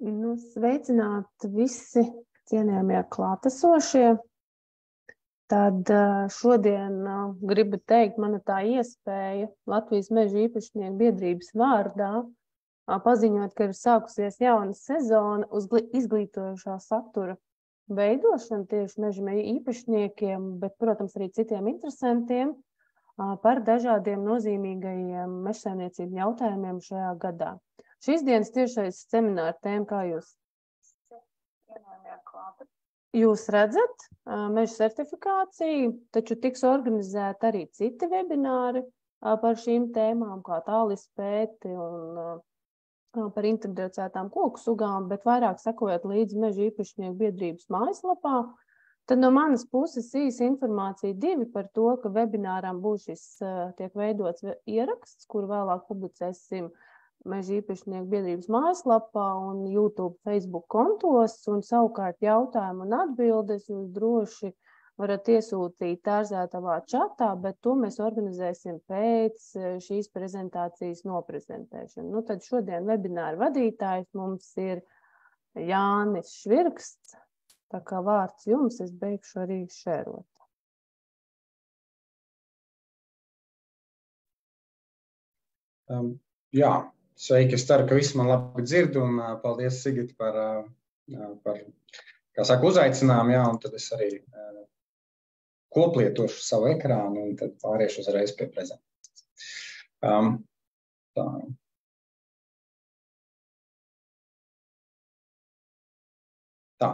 Sveicināti visi cienījamie klātesošie. Tad šodien gribu teikt, mana tā iespēja Latvijas meža īpašnieku biedrības vārdā paziņot, ka ir sākusies jauna sezona uz izglītojošā satura veidošana tieši meža īpašniekiem, bet, protams, arī citiem interesantiem par dažādiem nozīmīgajiem mežsaimniecības jautājumiem šajā gadā. Šīs dienas tiešais semināra tēma, kā jūs redzat, meža certifikāciju, taču tiks organizēti arī citi webināri par šīm tēmām, kā tālizpēti un par identificētām koku sugām, bet vairāk sekojot līdzi meža īpašnieku biedrības mājaslapā. Tad no manas puses īsa informācija 2 par to, ka webināram būs šis tiek veidots ieraksts, kuru vēlāk publicēsim meža īpašnieku biedrības mājaslapā un YouTube, Facebook kontos, un savukārt jautājumu un atbildes jūs droši varat iesūtīt Tārzētavā čatā, bet to mēs organizēsim pēc šīs prezentācijas noprezentēšanu. Tad šodien webināra vadītājs mums ir Jānis Švirksts, tā kā vārds jums, es beigšu arī šērot. Jā. Sveiki, es ceru, ka visi man labi dzird, un paldies, Sigita, par kā saka, uzaicinājumu, jā, un tad es arī koplietošu savu ekrānu, un tad pāriešu uzreiz pie prezentācijas.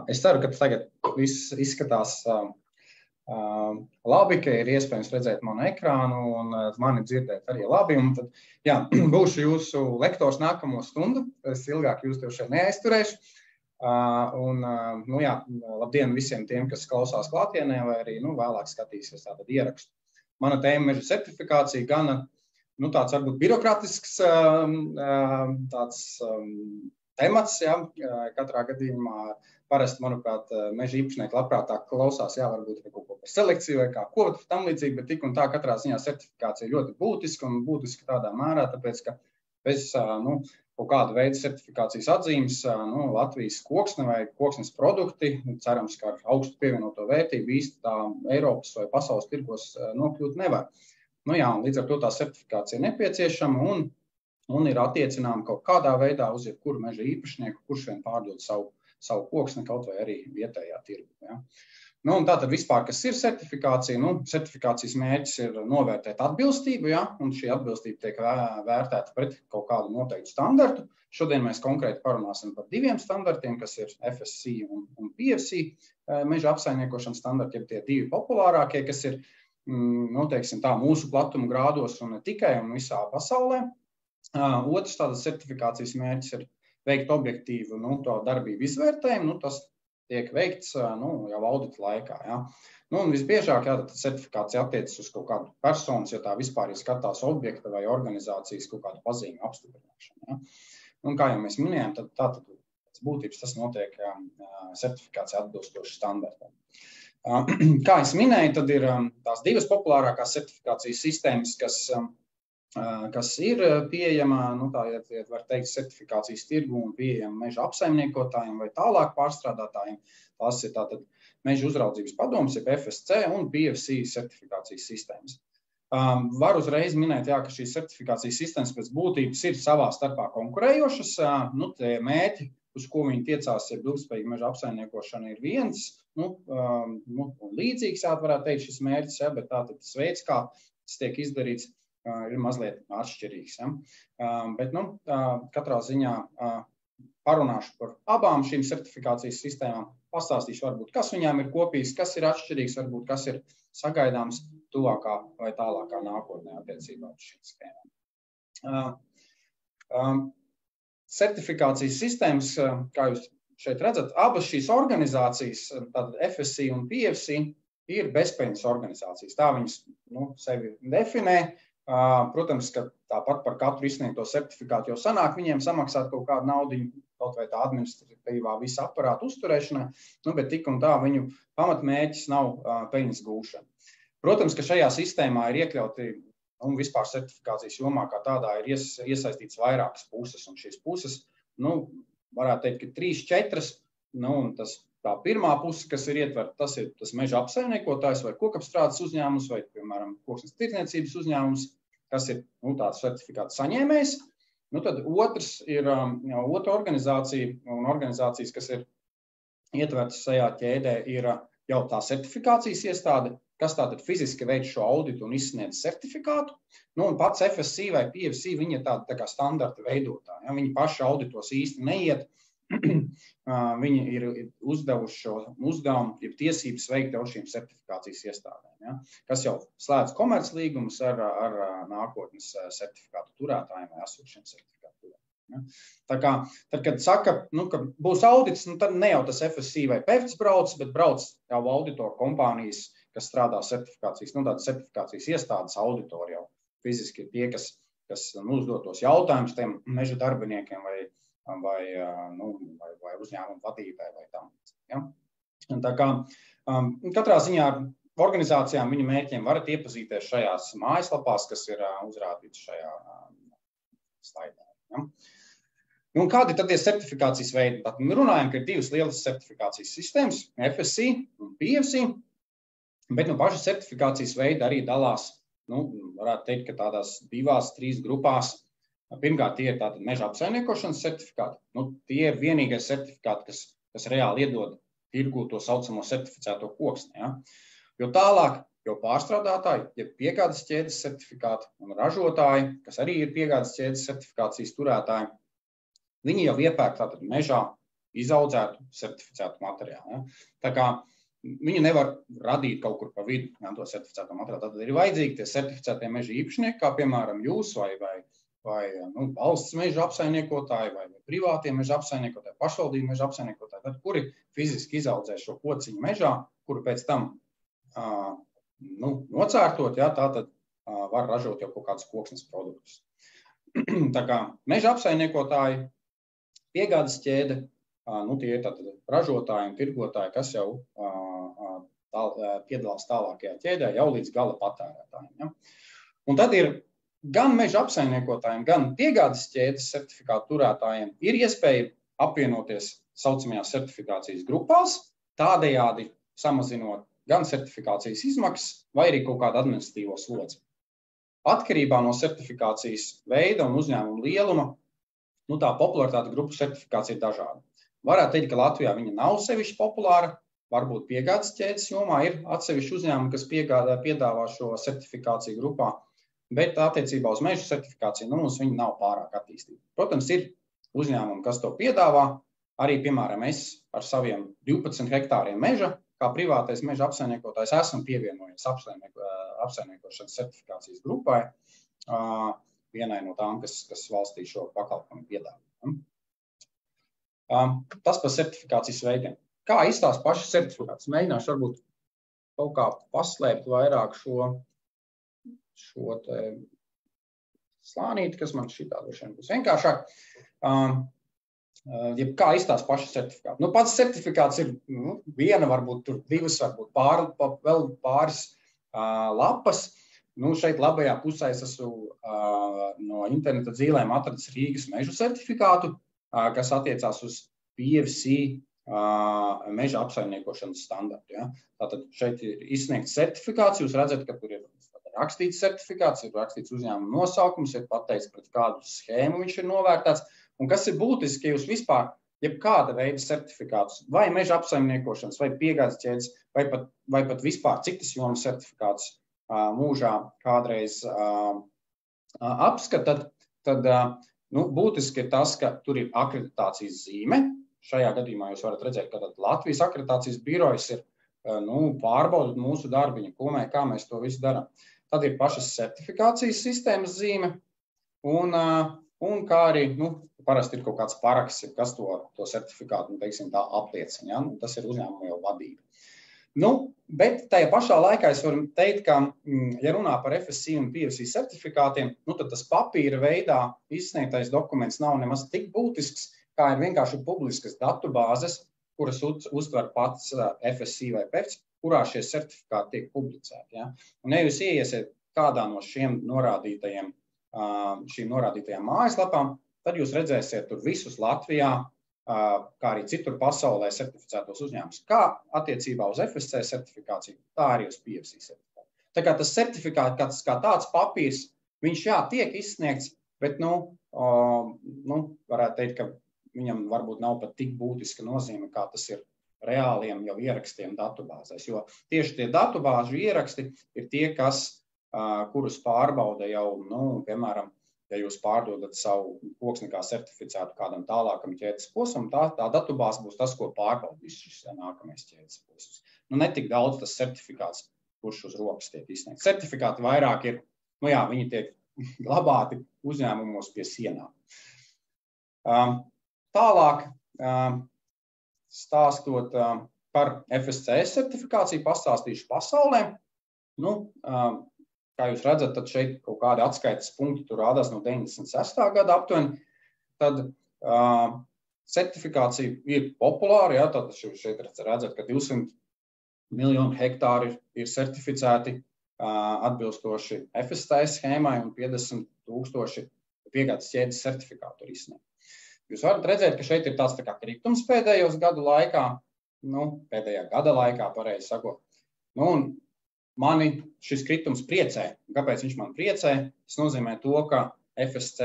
Es ceru, ka tagad viss izskatās labi, ka ir iespējams redzēt manu ekrānu un mani dzirdēt arī labi. Un tad, jā, būšu jūsu lektors nākamo stundu. Es ilgāk jūs tev šeit neaizturēšu. Labdien visiem tiem, kas klausās klātienē vai arī vēlāk skatīsies tātad ierakstu. Mana tēma meža certifikācija gana tāds varbūt birokratisks temats, jā, katrā gadījumā. Parasti, manuprāt, meža īpašnieki labprātāk klausās, jā, varbūt kaut ko par selekciju vai kā ko tam līdzīgi, bet tik un tā katrā ziņā certifikācija ļoti būtiska un būtiska tādā mērā, tāpēc, ka bez kaut kāda veida certifikācijas atzīmes Latvijas koksne vai koksnes produkti, cerams, ka ar augstu pievienoto vērtību īsti tā Eiropas vai pasaules tirgos nokļūt nevar. Un līdz ar to tā certifikācija ir nepieciešama un ir attiecināma kaut kādā veidā uz jebkuru meža īpašnieku, kurš vien pārdod savu koksni kaut vai arī vietējā tirgu. Ja. Un tātad vispār, kas ir certifikācija? Certifikācijas mērķis ir novērtēt atbilstību, ja, un šī atbilstība tiek vērtēta pret kaut kādu noteiktu standartu. Šodien mēs konkrēti parunāsim par 2 standartiem, kas ir FSC un PFC meža apsaimniekošanas standarti, ja tie 2 populārākie, kas ir, teiksim tā, mūsu platuma grādos un ne tikai un visā pasaulē. Otrs tādas certifikācijas mērķis ir veikt objektīvu to darbību izvērtējumu, tas tiek veikts jau audita laikā. Ja. Un visbiežāk certifikācija attiecas uz kaut kādu personas, ja tā vispār ir skatās objekta vai organizācijas kaut kādu pazīmi apstiprināšanu. Ja. Un kā jau mēs minējām, tad būtības tas notiek certifikācija atbilstoši standartam. Kā es minēju, tad ir tās 2 populārākās certifikācijas sistēmas, kas ir pieejama, var teikt, certifikācijas tirgu un pieejama meža apsaimniekotājiem vai tālāk pārstrādātājiem. Tās ir tātad meža uzraudzības padomes, jeb FSC un PFC certifikācijas sistēmas. Var uzreiz minēt, jā, ka šīs certifikācijas sistēmas pēc būtības ir savā starpā konkurējošas. Tie mērķi, uz ko viņi tiecās, ja ilgspējīga meža apsaimniekošana ir viens, līdzīgs, varētu teikt, šis mērķis, jā, bet tātad tas veids, kā tas tiek izdarīts, ir mazliet atšķirīgs. Ja? Bet katrā ziņā parunāšu par abām šīm certifikācijas sistēmām, pastāstīšu varbūt, kas viņām ir kopīgs, kas ir atšķirīgs, varbūt kas ir sagaidāms tuvākā vai tālākā nākotnē attiecībā uz šīm schēmām. Certifikācijas sistēmas, kā jūs šeit redzat, abas šīs organizācijas, tātad FSC un PFC, ir bezpeļņas organizācijas. Tā viņas sevi definē. Protams, ka tāpat par katru izsniegto certifikātu jau sanāk viņiem samaksāt kaut kādu naudiņu, kaut vai tā administratīvā visa aparāta uzturēšanai, bet tik un tā viņu pamatmērķis nav peļņas gūšana. Protams, ka šajā sistēmā ir iekļauti un vispār certifikācijas jomā kā tādā ir iesaistīts vairākas puses, un šīs puses varētu teikt, ka 3-4, un tas tā pirmā puse, kas ir ietverta, tas ir tas meža apsaimniekotājs vai kokapstrādes uzņēmums vai, piemēram, koksnes tirdzniecības uzņēmums, kas ir tāds certifikāts saņēmējs. Tad otrs ir otra organizācija un organizācijas, kas ir ietvertas šajā ķēdē, ir jau tā certifikācijas iestāde, kas tātad fiziski veic šo auditu un izsniedz certifikātu. Un pats FSC vai PFC, viņi ir tāda tā kā standarta veidotāji. Ja? Viņi paši auditos īsti neiet. Viņi ir uzdevuši šo uzdevumu, ir tiesības veikt jau šīm certifikācijas iestādēm, ja? Kas jau slēdz komerclīgumus ar nākotnes certifikātu turētājiem vai esošiem certifikātu turētājiem. Ja? Tā kā, tad, kad saka, ka būs audits, tad ne jau tas FSC vai PFC brauc, bet brauc jau auditoru kompānijas, kas strādā certifikācijas, tādas certifikācijas iestādes auditori jau fiziski tie, kas uzdod tos jautājumus tiem meža darbiniekiem vai uzņēmumu vadībai vai tam. Ja? Tā kā katrā ziņā organizācijām viņu mērķiem varat iepazīties šajās mājaslapās, kas ir uzrādīts šajā slaidā. Ja? Kādi tad ir certifikācijas veidi? Tad runājam, ka ir divas lielas certifikācijas sistēmas, FSC un PFC, bet pašas certifikācijas veidi arī dalās, varētu teikt, ka tādās 2-3 grupās. Pirmkārt, tie ir tātad meža apsaimniekošanas certifikāti. Tie ir vienīgais certifikāti, kas reāli iedod tirgū to saucamo certificēto koksni. Ja? Jo tālāk, jo pārstrādātāji, ja piegādes ķēdes certifikāti un ražotāji, kas arī ir piegādes ķēdes certifikācijas turētāji, viņi jau iepērk tātad mežā izaudzētu certificētu materiālu. Ja? Tā kā viņi nevar radīt kaut kur pa vidu to certificēto materiālu. Tad ir vajadzīgi tie certificētie meža īpašnieki, kā piemēram jūs vai valsts meža apsaimniekotāji vai privātie meža apsaimniekotāji, pašvaldību meža apsaimniekotāji, tad kuri fiziski izaudzē šo kociņu mežā, kuru pēc tam nocērtot, ja, tā tad var ražot jau kaut kādus koksnes produktus. Tā kā meža apsaimniekotāji, piegādes ķēde, tie ir tātad ražotāji un tirgotāji, kas jau piedalās tālākajā ķēdē jau līdz gala patērētājiem. Ja. Un tad ir gan meža apsaimniekotājiem, gan piegādes ķēdes certifikātu turētājiem ir iespēja apvienoties saucamajās certifikācijas grupās, tādējādi samazinot gan certifikācijas izmaksas vai arī kaut kādu administratīvo slodzi. Atkarībā no certifikācijas veida un uzņēmuma lieluma, tā popularitāte grupu certifikācija ir dažāda. Varētu teikt, ka Latvijā viņa nav sevišķi populāra, varbūt piegādes ķēdes jomā ir atsevišķi uzņēmumi, kas piedāvā šo certifikāciju grupā, bet attiecībā uz meža certifikāciju mums viņa nav pārāk attīstīta. Protams, ir uzņēmumi, kas to piedāvā, arī, piemēram, es ar saviem 12 hektāriem meža, kā privātais meža apsaimniekotājs, esam pievienojies apsaimniekošanas certifikācijas grupai, vienai no tām, kas valstī šo pakalpojumu piedāvā. Tas par certifikācijas veidiem. Kā izstās paši certifikāts? Mēģināšu varbūt kaut kā paslēpt vairāk šo te slānīti, kas man šitā droši vien būs vienkāršāk. Kā izstās paši certifikāti? Pats certifikāts ir viena, varbūt tur divas, varbūt vēl pāris lapas. Šeit labajā pusē es esmu no interneta dzīlēm atradis Rīgas mežu certifikātu, kas attiecās uz PFC meža apsaimniekošanas standartu. Ja? Tātad šeit ir izsniegts certifikāts, jūs redzat, ka tur ir rakstīts certifikāts, ir rakstīts uzņēmuma nosaukums, ir pateikts, pret kādu schēmu viņš ir novērtēts. Un kas ir būtiski, ja jūs vispār jebkāda veida certifikātus, vai meža apsaimniekošanas, vai piegādes ķēdes, vai pat vispār citas jomas certifikātus mūžā kādreiz apskatat, tad būtiski ir tas, ka tur ir akreditācijas zīme. Šajā gadījumā jūs varat redzēt, ka Latvijas akreditācijas birojas ir pārbaudot mūsu darbiņu, kā mēs to visu darām. Tad ir pašas certifikācijas sistēmas zīme, un kā arī, parasti ir kaut kāds paraksts, kas to certifikātu, apliecina. Ja? Tas ir uzņēmuma jau vadība. Bet tajā pašā laikā es varu teikt, ka, ja runā par FSC un PFC certifikātiem, tad tas papīra veidā izsniegtais dokuments nav nemaz tik būtisks, kā ir vienkārši publiskas datubāzes, kuras uztver pats FSC vai PFC, kurā šie certifikāti tiek publicēti. Ja? Un ja jūs ieiesiet kādā no šīm norādītajām mājaslapām, tad jūs redzēsiet tur visus Latvijā kā arī citur pasaulē certificētos uzņēmumus, kā attiecībā uz FSC certifikāciju, tā arī uz PFC certifikāciju. Tā kā tas certifikāts kā tāds papīrs, viņš tiek izsniegts, bet, varētu teikt, ka viņam varbūt nav pat tik būtiska nozīme, kā tas ir reāliem jau ierakstiem datubāzēs, jo tieši tie datubāžu ieraksti ir tie, kurus pārbauda jau, piemēram, ja jūs pārdodat savu koksni kā certificētu kādam tālākam ķēdes posmam, tā datubāze būs tas, ko pārbauda viss šis nākamais ķēdes posms. Netik daudz tas certifikāts, kurš uz rokas tiek izsniegts. Certifikāti vairāk ir, viņi tiek glabāti uzņēmumos pie sienām. Tālāk, stāstot par FSCS certifikāciju, pastāstīšu pasaulē. Kā jūs redzat, tad šeit kaut kādi atskaites punkti tur rādās no 96. gada aptuveni. Tad certifikācija ir populāra, tad šeit redzat, ka 200 miljonu hektāri ir certificēti atbilstoši FSCS schēmai un 50 000 piegādes ķēdes certifikātu ir izsniegti. Jūs varat redzēt, ka šeit ir tāds tā kā kritums pēdējos gadu laikā, pēdējā gada laikā, pareizi sakot. Un mani šis kritums priecē. Kāpēc viņš man priecē? Tas nozīmē to, ka FSC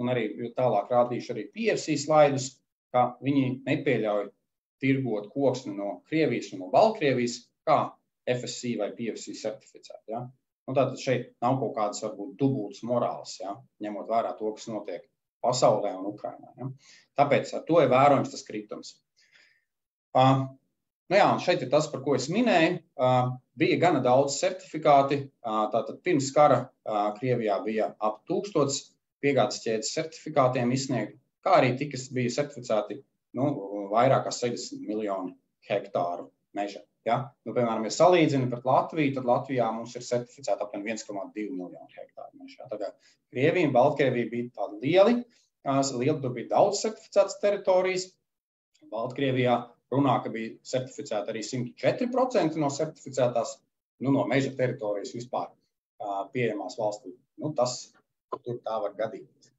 un arī tālāk rādīšu arī PFC slaidus, ka viņi nepieļauj tirgot koksni no Krievijas un no Baltkrievijas, kā FSC vai PFC certificēt. Ja? Tātad šeit nav kaut kādas varbūt dubultas morāles, ja? Ņemot vērā to, kas notiek pasaulē un Ukrainā. Ja? Tāpēc ar to ir vērojams tas kritums. Un šeit ir tas, par ko es minēju. Bija gana daudz certifikāti. Tātad pirms kara Krievijā bija ap 1000 piegādes ķēdes certifikātiem izsniegti, kā arī bija certificēti vairāk kā 60 miljoni hektāru meža. Ja? Piemēram, ja salīdzina pret Latviju, tad Latvijā mums ir certificēta apmēram 1,2 miljonu hektāru meža. Tagad Krievija un Baltkrievija bija tādi lieli, tur bija daudz certificētas teritorijas. Baltkrievijā runā, ka bija certificēta arī 104% no certificētās, no meža teritorijas vispār pieejamās valstī. Tas tur tā var gadīties.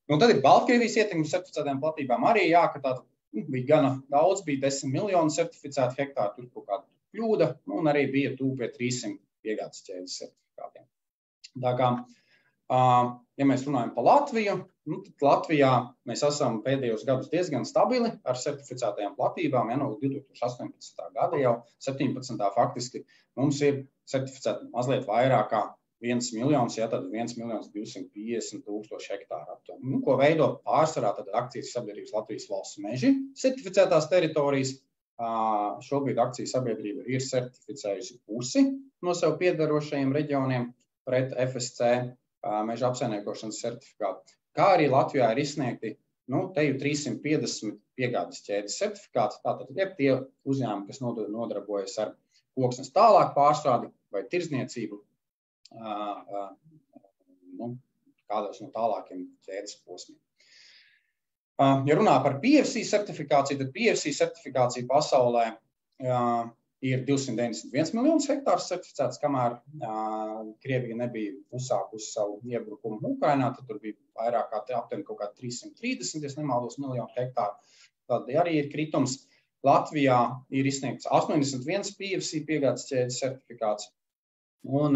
Tad ir Baltkrievijas ietekmes certificētām platībām arī ka tā bija gana daudz, bija 10 miljonu certificētu hektāru, tur kaut kāda kļūda, un arī bija tuvu pie 300 piegādes ķēdes certifikātiem. Tā kā, ja mēs runājam par Latviju, tad Latvijā mēs esam pēdējos gadus diezgan stabili ar certificētajām platībām, no 2018. gada jau 17. faktiski mums ir certificēta mazliet vairāk kā 1 miljons, tad 1 250 000 hektāru aptuveni. Ko veido pārsvarā tad akcijas sabiedrības Latvijas valsts meži certificētās teritorijas. Šobrīd akcijas sabiedrība ir certificējusi pusi no sev piederošajiem reģioniem pret FSC meža apsaimniekošanas certifikātu. Kā arī Latvijā ir izsniegti, te jau 350 piegādes ķēdes certifikāti. Tātad ir tie uzņēmumi, kas nodarbojas ar koksnes tālāk pārstrādi vai tirdzniecību kādos no tālākiem ķēdes posmiem. Ja runā par PFC certifikāciju, tad PFC certifikācija pasaulē ir 291 miljonus hektārus certificēts, kamēr Krievija nebija uzsākusi savu iebrukumu Ukrainā, tad tur bija vairāk kā aptuveni kaut kā 330, ja nemaldos, miljonu hektāru. Tad arī ir kritums. Latvijā ir izsniegts 81 PFC piegādes ķēdes certifikāts un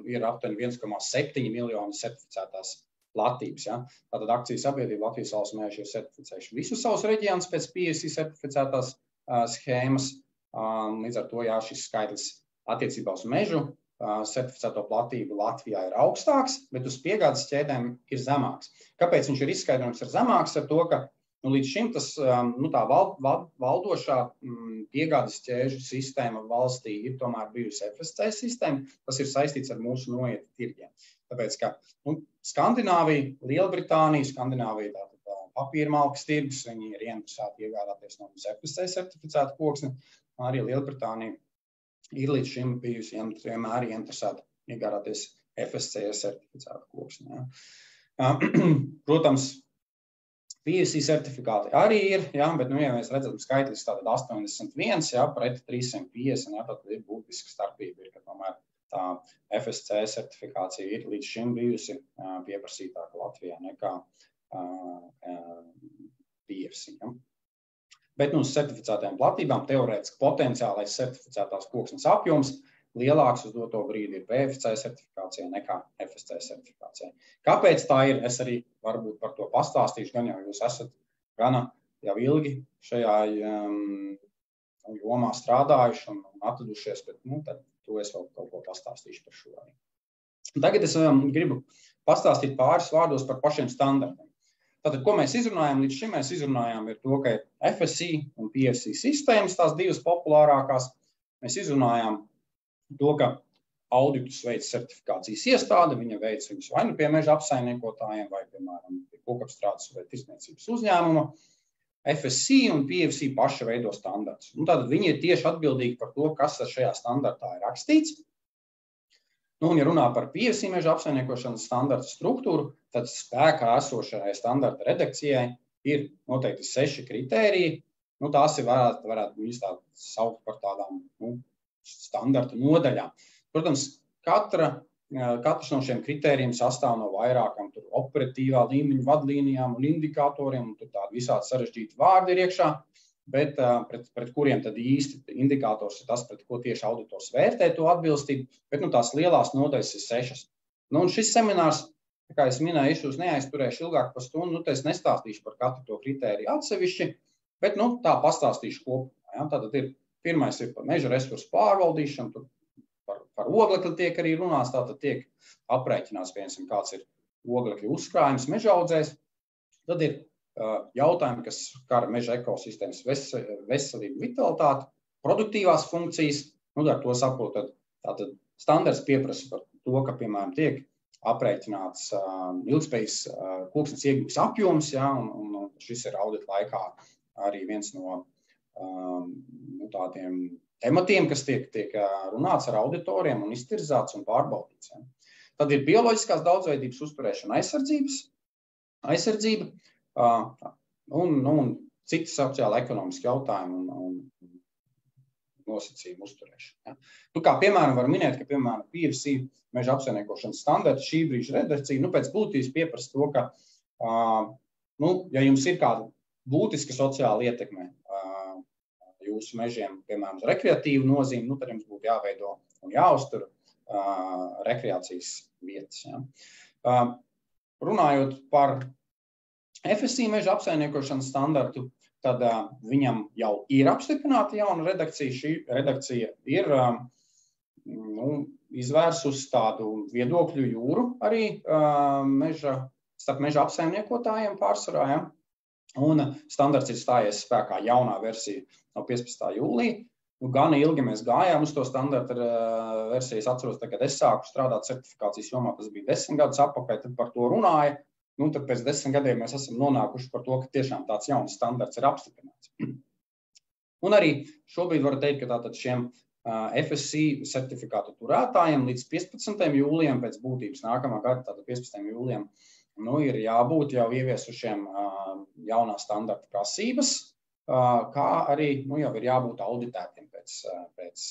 ir aptuveni 1,7 miljonu certificētās platības. Ja? Tātad akcijas sabiedrība Latvijas valsts meži ir certificējuši visus savus reģionus pēc PFC certificētās schēmas. Līdz ar to, šis skaitlis attiecībā uz mežu certificēto platību Latvijā ir augstāks, bet uz piegādes ķēdēm ir zemāks. Kāpēc viņš ir izskaidrojums ar zemāks? Ar to, ka līdz šim tā valdošā piegādes ķēžu sistēma valstī ir tomēr bijusi FSC sistēma, tas ir saistīts ar mūsu noietu tirgiem. Tāpēc, ka Skandināvija, Lielbritānija, Skandināvija papīrmalkas tirgus, viņi ir ieinteresēti iegādāties no mums FSC certificētu koksni, arī Lielbritānija ir līdz šim bijusi vienmēr ieinteresēta iegādāties FSC certificētu koksni. Ja. Protams, PFC certifikāti arī ir, bet, ja mēs redzam skaitlis tātad 81, pret 350, tad ir būtiska starpība, ka tomēr tā FSC certifikācija ir līdz šim bijusi pieprasītāka Latvijā nekā PFC. Ja. Bet uz certificētajām platībām teorētiski potenciālais certificētās koksnes apjoms lielāks uz doto brīdi ir PFC certifikācijā nekā FSC certifikācijā. Kāpēc tā ir? Es arī varbūt par to pastāstīšu, gan jau jūs esat gana jau ilgi šajā jomā strādājuši un atradušies, bet tad to es vēl kaut ko pastāstīšu par šo arī. Tagad es gribu pastāstīt pāris vārdos par pašiem standartiem. Tātad, ko mēs izrunājām līdz šim? Mēs izrunājām ir to, ka ir FSC un PFC sistēmas, tās divas populārākās. Mēs izrunājām to, ka auditus veids certifikācijas iestāde, viņa veids viņus vai nu pie meža apsaimniekotājiem, vai, piemēram, pie kokapstrādes vai tirdzniecības uzņēmuma. FSC un PFC paši veido standartus. Tātad viņi ir tieši atbildīgi par to, kas šajā standartā ir rakstīts. Un, ja runā par PFC meža apsaimniekošanas standartu struktūru, tad spēkā esošajai standarta redakcijai ir noteikti 6 kritēriji. Tās ir varētu viņus tā saukt par tādām standarta nodaļām. Protams, katrs no šiem kritērijiem sastāv no vairākām operatīvā līmeņa vadlīnijām un indikatoriem, un tur tādi visādi sarežģīti vārdi ir iekšā, bet pret kuriem tad īsti indikators ir tas, pret ko tieši auditors vērtē to atbilstību, bet tās lielās nodaļas ir 6. Un šis seminārs, kā es minēju, es jūs neaizturēšu ilgāk par stundu, es nestāstīšu par katru to kritēriju atsevišķi, bet tā pastāstīšu kopumā. Ja? Tātad pirmais ir par meža resursu pārvaldīšanu, tur par oglekli tiek arī runāts, tātad tiek aprēķināts, piemēram, kāds ir oglekļa uzkrājums mežaudzēs. Tad ir jautājumi, kas skar meža ekosistēmas veselību, vitalitāti, produktīvās funkcijas. Ar to saprotat, tātad standarts pieprasa par to, ka, piemēram, tiek aprēķināts ilgspējas koksnes iegūs apjoms, ja, un šis ir audita laikā arī viens no tādiem tematiem, kas tiek runāts ar auditoriem un iztirzāts un pārbaudīts. Ja. Tad ir bioloģiskās daudzveidības uzturēšana aizsardzība un citi sociāli ekonomiski jautājumi un nosacījumi uzturēšana. Ja. Kā piemēram var minēt, ka piemēram PFC meža apsaimniekošanas standarta šī brīža redakcija pēc būtības pieprasa to, ka ja jums ir kāda būtiska sociāla ietekme jūsu mežiem, piemēram, rekreatīvu nozīmi, tad jums būtu jāveido un jāuztur rekreācijas vietas. Ja. Runājot par FSC meža apsaimniekošanas standartu, tad viņam jau ir apstiprināta jauna redakcija. Šī redakcija ir izvērsusi tādu viedokļu jūru arī starp meža apsaimniekotājiem pārsvarā. Ja? Un standarts ir stājies spēkā jaunā versija no 15. jūlija. Gan ilgi mēs gājām uz to standarta versiju. Es atceros, kad es sāku strādāt certifikācijas jomā, tas bija 10 gadus atpakaļ, tad par to runāja. Tad pēc 10 gadiem mēs esam nonākuši par to, ka tiešām tāds jauns standarts ir apstiprināts. Un arī šobrīd var teikt, ka tātad šiem FSC certifikātu turētājiem līdz 15. jūlijam, pēc būtības nākamā gada, tātad 15. jūlijam, ir jābūt jau ieviesušiem jaunā standarta prasības, kā arī jau ir jābūt auditētiem pēc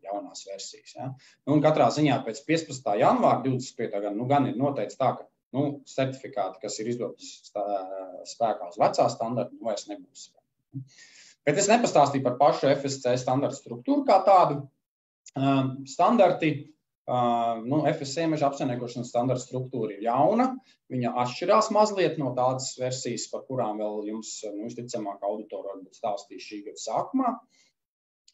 jaunās versijas. Ja? Un katrā ziņā pēc 15. janvāra 25. gada gan ir noteikts tā, ka certifikāti, kas ir izdotas spēkā uz vecā standarta, vairs nebūs. Bet es nepastāstīju par pašu FSC standarta struktūru kā tādu. Standarti, FSC meža apsaimniekošanas standarta struktūra ir jauna. Viņa atšķirās mazliet no tādas versijas, par kurām vēl jums, visticamāk, auditori varbūt stāstīs šī gada sākumā.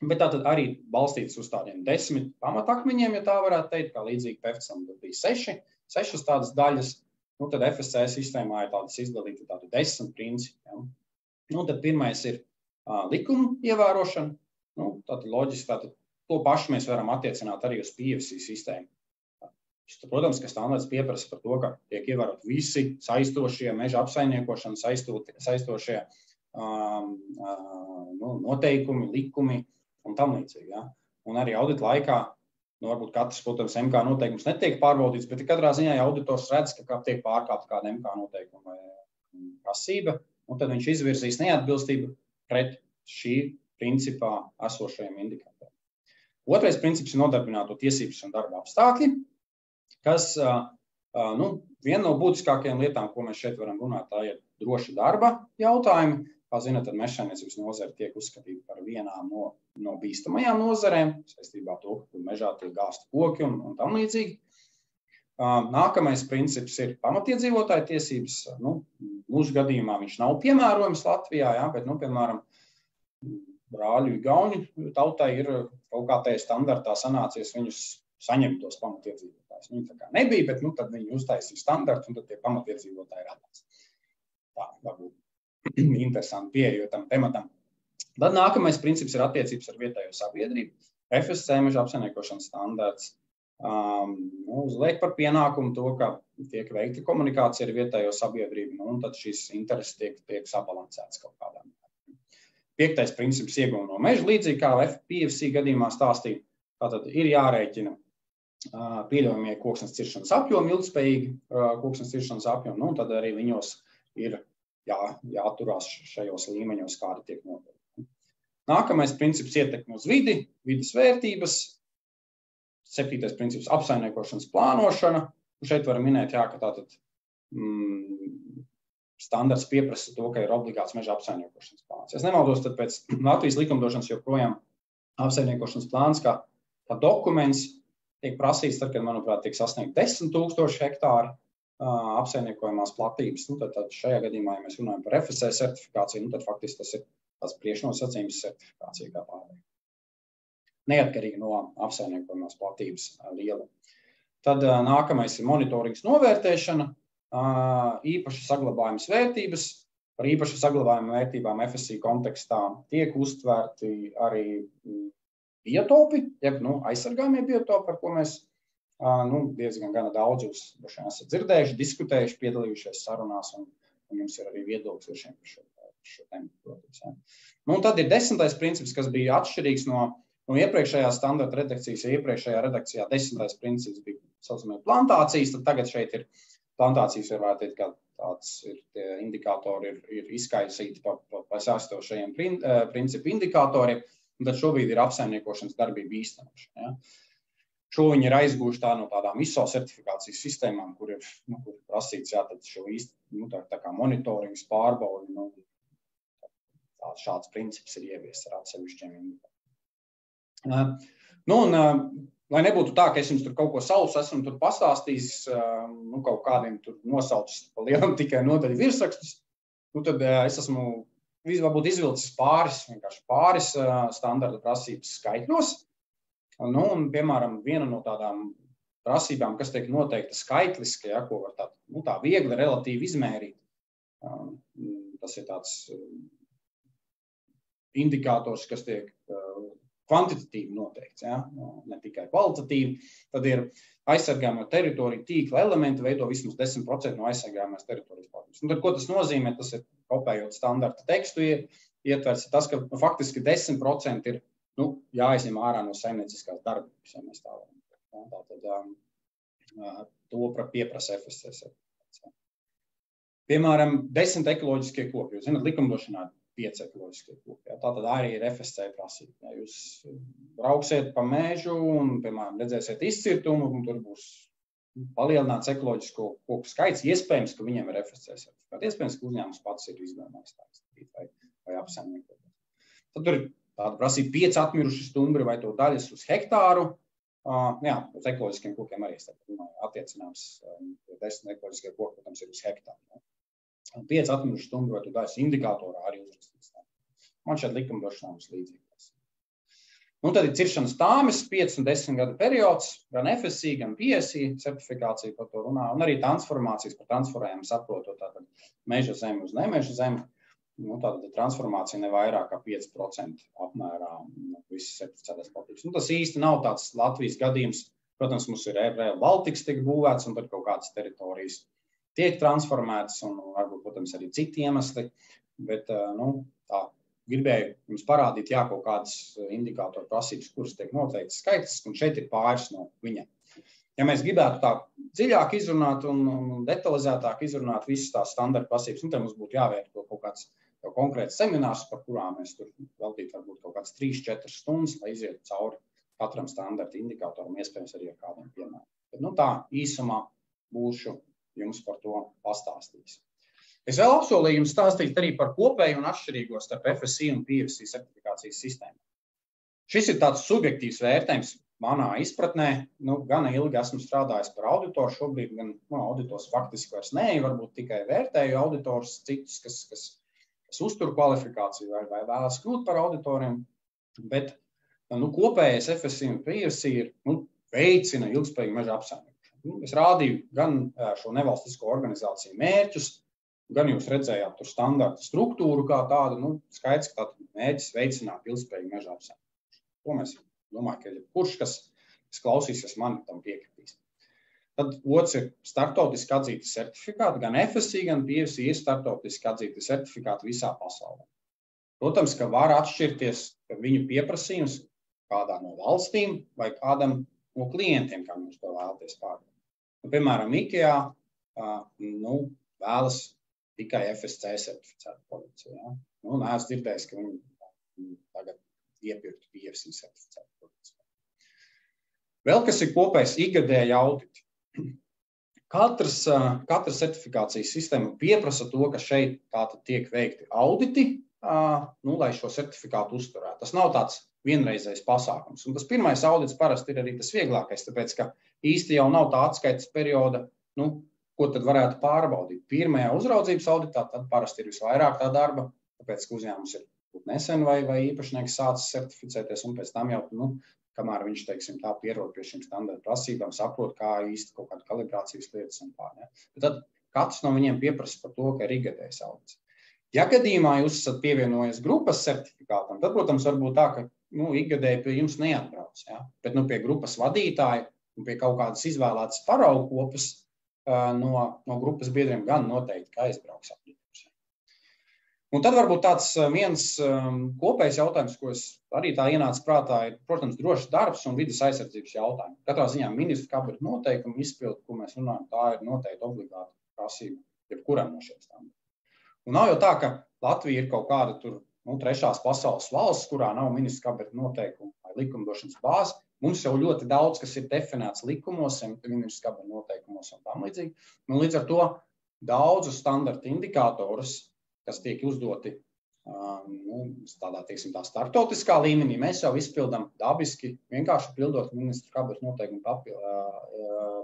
Bet tātad arī balstīts uz tādiem 10 pamatakmeņiem, ja tā varētu teikt, kā līdzīgi PFC bija 6 tādas daļas. Tad FSC sistēmā ir tādas izdalīta tādu 10 principi. Ja. Tad pirmais ir likuma ievērošana. Tātad loģiski, tātad to pašu mēs varam attiecināt arī uz PFC sistēmu. Protams, ka standarts pieprasa par to, ka tiek ievērot visi saistošie meža apsaimniekošana, saistošie noteikumi, likumi un tam līdzīgi. Ja. Un arī audita laikā varbūt katrs, protams, MK noteikums netiek pārbaudīts, bet katrā ziņā ja auditors redz, ka tiek pārkāpta kāda MK noteikuma vai prasība, tad viņš izvirzīs neatbilstību pret šī principā esošajiem indikatoriem. Otrais princips ir nodarbināto tiesības un darba apstākļi, kas viena no būtiskākajām lietām, ko mēs šeit varam runāt, tā ir droša darba jautājumi. Kā zināt, tad mežsaimniecības nozare tiek uzskatīta par vienām no bīstamajām nozarēm, saistībā ar to, ka mežā tiek gāzti koki un tam līdzīgi. Nākamais princips ir pamatiedzīvotāju tiesības. Mūsu gadījumā viņš nav piemērojams Latvijā, bet, piemēram, brāļu igauņu tautai ir kaut kā tajā standartā sanācies viņus saņemt tos pamatiedzīvotājus. Viņi tā kā nebija, bet tad viņi uztaisīja standartu un tad tie pamatiedzīvotāji radās. Tā, varbūt interesanti pieeja tam tematam. Tad nākamais princips ir attiecības ar vietējo sabiedrību. FSC meža apsaimniekošanas standarts uzliek par pienākumu to, ka tiek veikta komunikācija ar vietējo sabiedrību, un tad šīs intereses tiek sabalansētas kaut kādā. 5. princips iegūma no meža, līdzīgi kā PFC gadījumā stāstīja, tātad ir jārēķina pieļaujamie koksnes ciršanas apjomi, ilgspējīgi koksnes ciršanas apjomi, un tad arī viņos ir jāturās šajos līmeņos, kādi tiek noteikti. Nākamais princips ietekme uz vidi, vides vērtības. 7. princips apsaimniekošanas plānošana. Šeit var minēt, ka tātad standarts pieprasa to, ka ir obligāts meža apsaimniekošanas plāns. Es nemaldos, tad pēc Latvijas likumdošanas joprojām apsaimniekošanas plāns kā dokuments tiek prasīts, tad, kad, manuprāt, tiek sasniegt 10,000 hektāri apsaimniekojamās platības. Tad šajā gadījumā, ja mēs runājam par FSC certifikāciju, tad faktiski tas ir tās priekšnosacījums certifikācija kā tāda. Neatkarīgi no apsaimniekojamās platības lieluma. Tad nākamais ir monitorings novērtēšana, īpaši saglabājamas vērtības. Par īpaši saglabājumām vērtībām FSC kontekstā tiek uztvērti arī biotopi, jeb aizsargājumie biotopi, par ko mēs diezgan gana daudz jūs esat dzirdējuši, diskutējuši, piedalījušies sarunās, un jums ir arī viedoklis par šo tēmu, protams. Tad ir 10. princips, kas bija atšķirīgs no iepriekšējās standarta redakcijas. Iepriekšējā redakcijā 10. princips bija saucamie plantācijas, tad tagad šeit ir plantācijas, varētu teikt, kā tāds ir tie indikātori ir izkaisīti pa sāstošajiem principu indikātoriem, un tad šobrīd ir apsaimniekošanas darbība īstenošana. Šo viņi ir aizgūši no tādām ISO certifikācijas sistēmām, kur ir prasīts, tad šo tā kā monitorings pārbaudi, šāds princips ir ieviests ar atsevišķiem indikātoriem. Lai nebūtu tā, ka es jums tur kaut ko savus esmu tur pastāstījis, kaut kādiem tur nosaucis pa lielam tikai nodaļu virsrakstus, tad es esmu varbūt izvilcis pāris standarta prasības skaitļos. Un, piemēram, viena no tādām prasībām, kas tiek noteikta skaitliski, ko var tā viegli relatīvi izmērīt, tas ir tāds indikators, kas tiek kvantitatīvi noteikts, ne tikai kvalitatīvi, tad ir aizsargājamo teritoriju tīkla elementi veido vismaz 10% no aizsargājamās teritorijas platības. Tad, ko tas nozīmē, tas ir kopējot standarta tekstu ietverts, tas, ka faktiski 10% ir jāizņem ārā no saimnieciskās darbības, ja mēs tā varam. Tātad to pieprasa FSC certifikācija. Piemēram, 10 ekoloģiskie koki. Jūs zināt, likumdošanā 5 ekoloģiskie koki. Tātad arī ir FSC prasība. Ja jūs brauksiet pa mežu un, piemēram, redzēsiet izcirtumu, un tur būs palielināts ekoloģisko koku skaits, iespējams, ka viņiem ir FSC certifikācija. Iespējams, ka uzņēmums pats ir izdomājis vai apsaimniekot. Tad tur ir tāda prasība 5 atmiruši stumbri vai to daļas uz hektāru. Uz ekoloģiskiem kokiem arī attiecināms 10 ekoloģiskie koki, protams, ir uz hektāru. 5 atmiruši stumbri vai to daļas indikātorā arī uzrakstīts. Man šeit likumdošanā mums līdzīgās. Tad ir ciršanas tāmes 5 un 10 gadu periods, gan FSC, gan PSC certifikācija par to runā, un arī transformācijas par transforējumu saprotot tātad meža zemi uz nemeža zemi. Tātad transformācija ne vairāk kā 5% apmērā visas certificētās platības. Tas īsti nav tāds Latvijas gadījums. Protams, mums ir Rail Baltics tiek būvēts, un tad kaut kādas teritorijas tiek transformētas, un varbūt, protams, arī citi iemesli. Bet, tā gribēju jums parādīt, kaut kādas indikātoru prasības, kuras tiek noteiktas skaitliski, un šeit ir pāris no viņiem. Ja mēs gribētu tā dziļāk izrunāt un detalizētāk izrunāt visas tās standarta prasības, tad mums būtu jāvērto kaut kāds konkrēts seminārs, par kurām mēs tur veltītu varbūt kaut kāds 3-4 stundas, lai izietu cauri katram standarta indikātoram, iespējams arī ar kādiem piemēriem. Bet, tā īsumā būšu jums par to pastāstījis. Es vēl apsolīju jums stāstīt arī par kopēju un atšķirīgo starp FSI un PFC certifikācijas sistēmu. Šis ir tāds subjektīvs vērtējums manā izpratnē. Gan ilgi esmu strādājis par auditoru, šobrīd gan auditors faktiski vairs ne, varbūt tikai vērtēju auditors citus, kas uztur kvalifikāciju vai vēlas kļūt par auditoriem. Bet kopējais FSI un PFC ir veicina ilgspējīgu meža apsaimniekošanu. Es rādīju gan šo nevalstisko organizāciju mērķus, gan jūs redzējāt tur standarta struktūru kā tādu, skaidrs, ka tātad mērķis veicināt ilgspējīgu meža apsaimniekošanu. To mēs domāju, ka kurš, kas klausīsies, mani tam piekritīs. Tad otrs ir startautiski atzīti certifikāti, gan FSI, gan PFC ir startautiski atzīti certifikāti visā pasaulē. Protams, ka var atšķirties viņu pieprasījums kādā no valstīm vai kādam no klientiem, kā jūs to vēlaties pārdot. Piemēram, IKEA vēlas tikai FSC certificētu produkciju. Ja? Neesmu dzirdējis, ka viņi tagad iepirktu PFC certificētu produkciju. Vēl kas ir kopējs ikgadēja auditi. Katra certifikācijas sistēma pieprasa to, ka šeit tātad tiek veikti auditi, lai šo certifikātu uzturētu. Tas nav tāds vienreizējs pasākums. Un tas pirmais audits parasti ir arī tas vieglākais, tāpēc, ka īsti jau nav tā atskaites perioda, ko tad varētu pārbaudīt. Pirmajā uzraudzības auditā tad parasti ir visvairāk tā darba, tāpēc, ka uzņēmums ir nesen vai īpašnieks sācis certificēties, un pēc tam jau, kamēr viņš, teiksim, tā pierod pie šīm standarta prasībām, saprot, kā īsti kaut kāda kalibrācijas lietas un pār. Ja? Bet tad katrs no viņiem pieprasa par to, ka ir ikgadējs audits. Ja gadījumā jūs esat pievienojies grupas certifikātam, tad, protams, var būt tā, ka ikgadēji pie jums neatbrauc. Ja? Bet pie grupas vadītāja un pie kaut kādas izvēlētas paraugu kopas no grupas biedriem gan noteikti, ka aizbrauks auditors. Un tad varbūt tāds viens kopējs jautājums, ko es arī tā ienāca prātā, ir, protams, drošs darbs un vides aizsardzības jautājumi. Katrā ziņā ministru kabineta noteikumu izpildu, ko mēs runājam, tā ir noteikti obligāta prasība jebkuram no šiem standartiem. Un nav jau tā, ka Latvija ir kaut kāda tur, trešās pasaules valsts, kurā nav ministru kabineta noteikumu vai likumdošanas bāzi. Mums jau ļoti daudz, kas ir definēts likumos, ministru kabineta noteikumos un tam līdzīgi. Un līdz ar to daudzu standarta indikātorus, kas tiek uzdoti tādā, teiksim, tā startautiskā līmenī, mēs jau izpildam dabiski, vienkārši pildot ministru kabineta noteikumu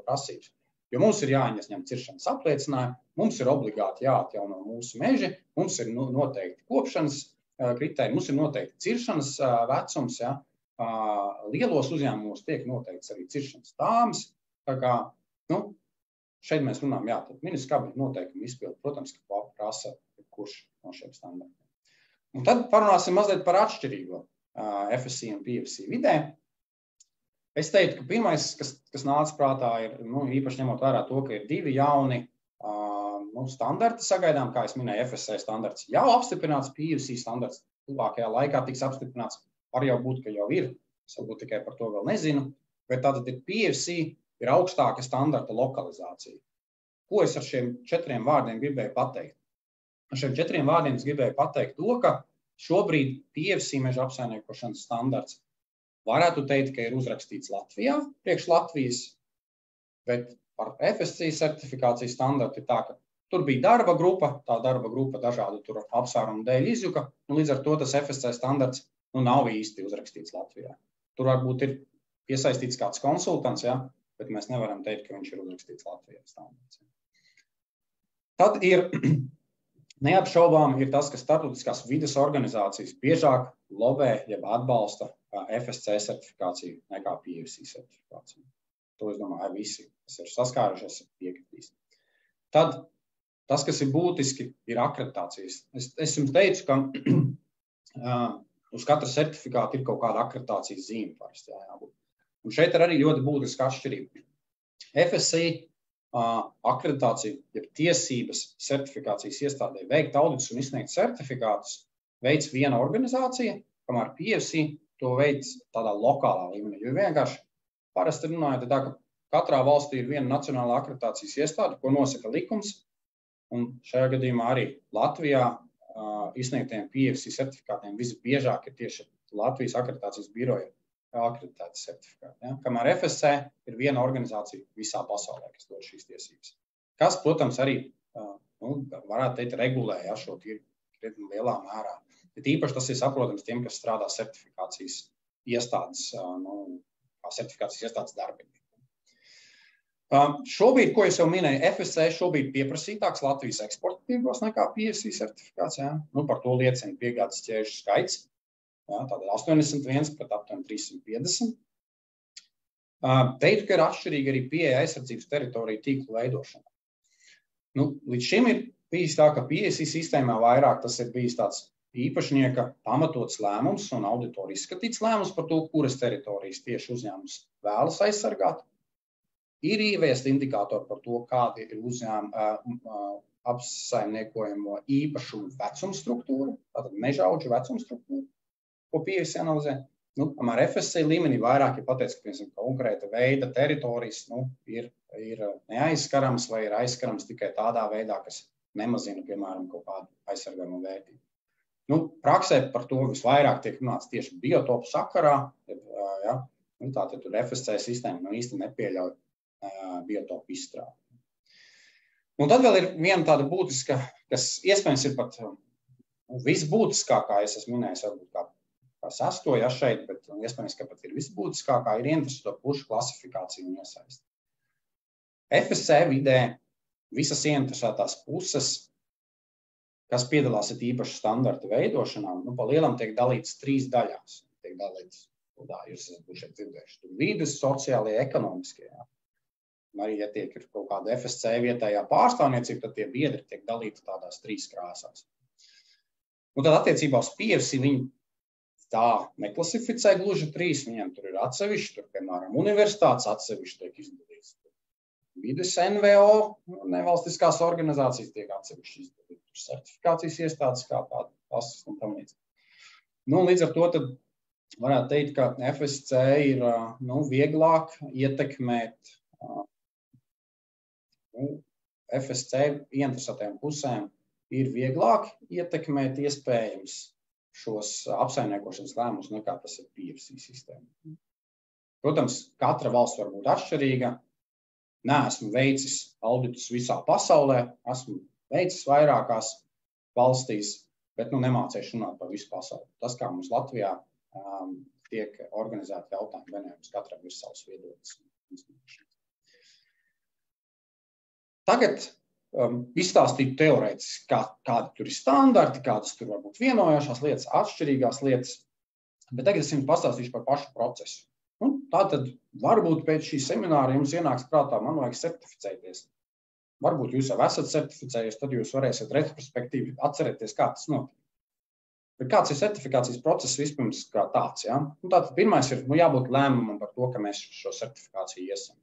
prasības. Jo mums ir jāņem ciršanas apliecinājumi, mums ir obligāti jāatjauno mūsu meži, mums ir noteikti kopšanas kritēriji, mums ir noteikti ciršanas vecums, ja? Lielos uzņēmumos tiek noteikts arī ciršanas tāmas. Tā kā, šeit mēs runājam, tad ministru kabineta noteikumu izpildu, protams, ka prasa kurš no šiem standartiem. Un tad parunāsim mazliet par atšķirīgo FSI un PFC vidē. Es teiktu, ka pirmais, kas nāca prātā, ir īpaši ņemot vērā to, ka ir divi jauni standarti sagaidām, kā es minēju, FSC standarts jau apstiprināts, PFC standarts tuvākajā laikā tiks apstiprināts, var jau būt, ka jau ir, es varbūt tikai par to vēl nezinu, bet tātad ir PFC ir augstāka standarta lokalizācija. Ko es ar šiem 4 vārdiem gribēju pateikt? Ar šiem 4 vārdiem es gribēju pateikt to, ka šobrīd PFC meža apsaimniekošanas standarts varētu teikt, ka ir uzrakstīts Latvijā, priekš Latvijas, bet par FSC certifikācijas standartu ir tā, ka tur bija darba grupa, tā darba grupa dažādu tur apsvērumu dēļ izjuka, un līdz ar to tas FSC standarts nav īsti uzrakstīts Latvijā. Tur varbūt ir piesaistīts kāds konsultants, ja, bet mēs nevaram teikt, ka viņš ir uzrakstīts Latvijā standarts. Tad ir neapšaubām ir tas, ka starptautiskās vides organizācijas biežāk lobē, jeb atbalsta FSC certifikāciju nekā PFC certifikāciju. To es domāju, visi, kas ir saskārušies, piekritīs. Tad tas, kas ir būtiski, ir akreditācijas. Es jums teicu, ka uz katra certifikāta ir kaut kāda akreditācijas zīme parasti jābūt. Un šeit ir arī ļoti būtiska atšķirība. FSC akreditācija, jeb tiesības certifikācijas iestādē veikt auditus un izsniegt certifikātus veids viena organizācija, kamēr PFC to veids tādā lokālā līmenī. Jo vienkārši parasti runājot tā, ka katrā valstī ir viena nacionālā akreditācijas iestāde, ko nosaka likums, un šajā gadījumā arī Latvijā izsniegtiem PFC certifikātiem visbiežāk ir tieši Latvijas akreditācijas biroja akreditēti certifikāti. Ja? Kamēr FSC ir viena organizācija visā pasaulē, kas dod šīs tiesības. Kas, protams, arī varētu teikt, regulē šo krietni lielā mērā. Bet īpaši tas ir saprotams tiem, kas strādā certifikācijas iestādes, kā certifikācijas iestādes darbinieki. Šobrīd, ko es jau minēju, FSC šobrīd pieprasītāks Latvijas eksporta tirgos nekā PSC certifikāts. Par to liecina piegādes ķēžu skaits. Tātad 81 pret aptuveni 350. Teiktu, ka ir atšķirīga arī pieeja aizsardzības teritoriju tīklu veidošanā. Līdz šim ir bijis tā, ka PSC sistēmā vairāk tas ir bijis tāds īpašnieka pamatots lēmums un auditora izskatīts lēmums par to, kuras teritorijas tieši uzņēmums vēlas aizsargāt. Ir ieviest indikātori par to, kāda ir uzņēmuma apsaimniekojamo īpašumu vecuma struktūra, tātad mežaudžu vecuma struktūra, ko PSC analizē. Kamēr FSC līmenī vairāk ir pateicis, ka konkrēta veida teritorijas ir neaizskarams vai ir aizskarams tikai tādā veidā, kas nemazina, piemēram, kaut kādu aizsargājumu vērtību. Praksē par to visvairāk tiek runāts tieši biotopu sakarā. Tātad tur FSC sistēma īsti nepieļauj biotopu izstrādi. Tad vēl ir viena tāda būtiska, kas iespējams ir pat visbūtiskākā, es esmu minējis, varbūt kā sestoja šeit, bet iespējams, ka pat ir visbūtiskākā, ir interesēto pušu klasifikācija un iesaisti. FSC vidē visas interesētās puses, kas piedalās īpašu standartu veidošanā, pa lielam tiek dalīts 3 daļās. Tiek dalīts, jūs esat šeit dzirdējuši, tur vides, sociālie, ekonomiskie. Arī, ja tiek ir kaut kāda FSC vietējā pārstāvniecība, tad tie biedri tiek dalīti tādās 3 krāsās. Tad attiecībā uz PSC viņi tā neklasificē gluži 3, viņiem tur ir atsevišķi, tur, piemēram, universitātes atsevišķi tiek izdalīts. Vides NVO, nevalstiskās organizācijas tiek atsevišķi izdalīts. Certifikācijas iestādes kā tādas un tam līdz. Līdz ar to tad varētu teikt, ka FSC ir vieglāk ietekmēt FSC interesētajām pusēm ir vieglāk ietekmēt iespējams šos apsaimniekošanas lēmumus nekā tas ir PSC sistēma. Protams, katra valsts var būt atšķirīga. Neesmu veicis auditus visā pasaulē, esmu veicis vairākās valstīs, bet nemācīšu runāt par visu pasauli. Tas, kā mums Latvijā tiek organizēti jautājumi, vienojums, katram ir savs viedoklis. Tagad izstāstītu teorētiski, kādi tur ir standarti, kādas tur var būt vienojošās lietas, atšķirīgās lietas, bet tagad es jums pastāstīšu par pašu procesu. Tātad varbūt pēc šī semināra jums ienāks prātā, man vajag certificēties. Varbūt jūs jau esat certificējies, tad jūs varēsiet retrospektīvi atcerēties, kā tas notiek. Bet kāds ir certifikācijas process vispirms kā tāds? Tātad pirmais ir jābūt lēmumam par to, ka mēs šo certifikāciju iesam.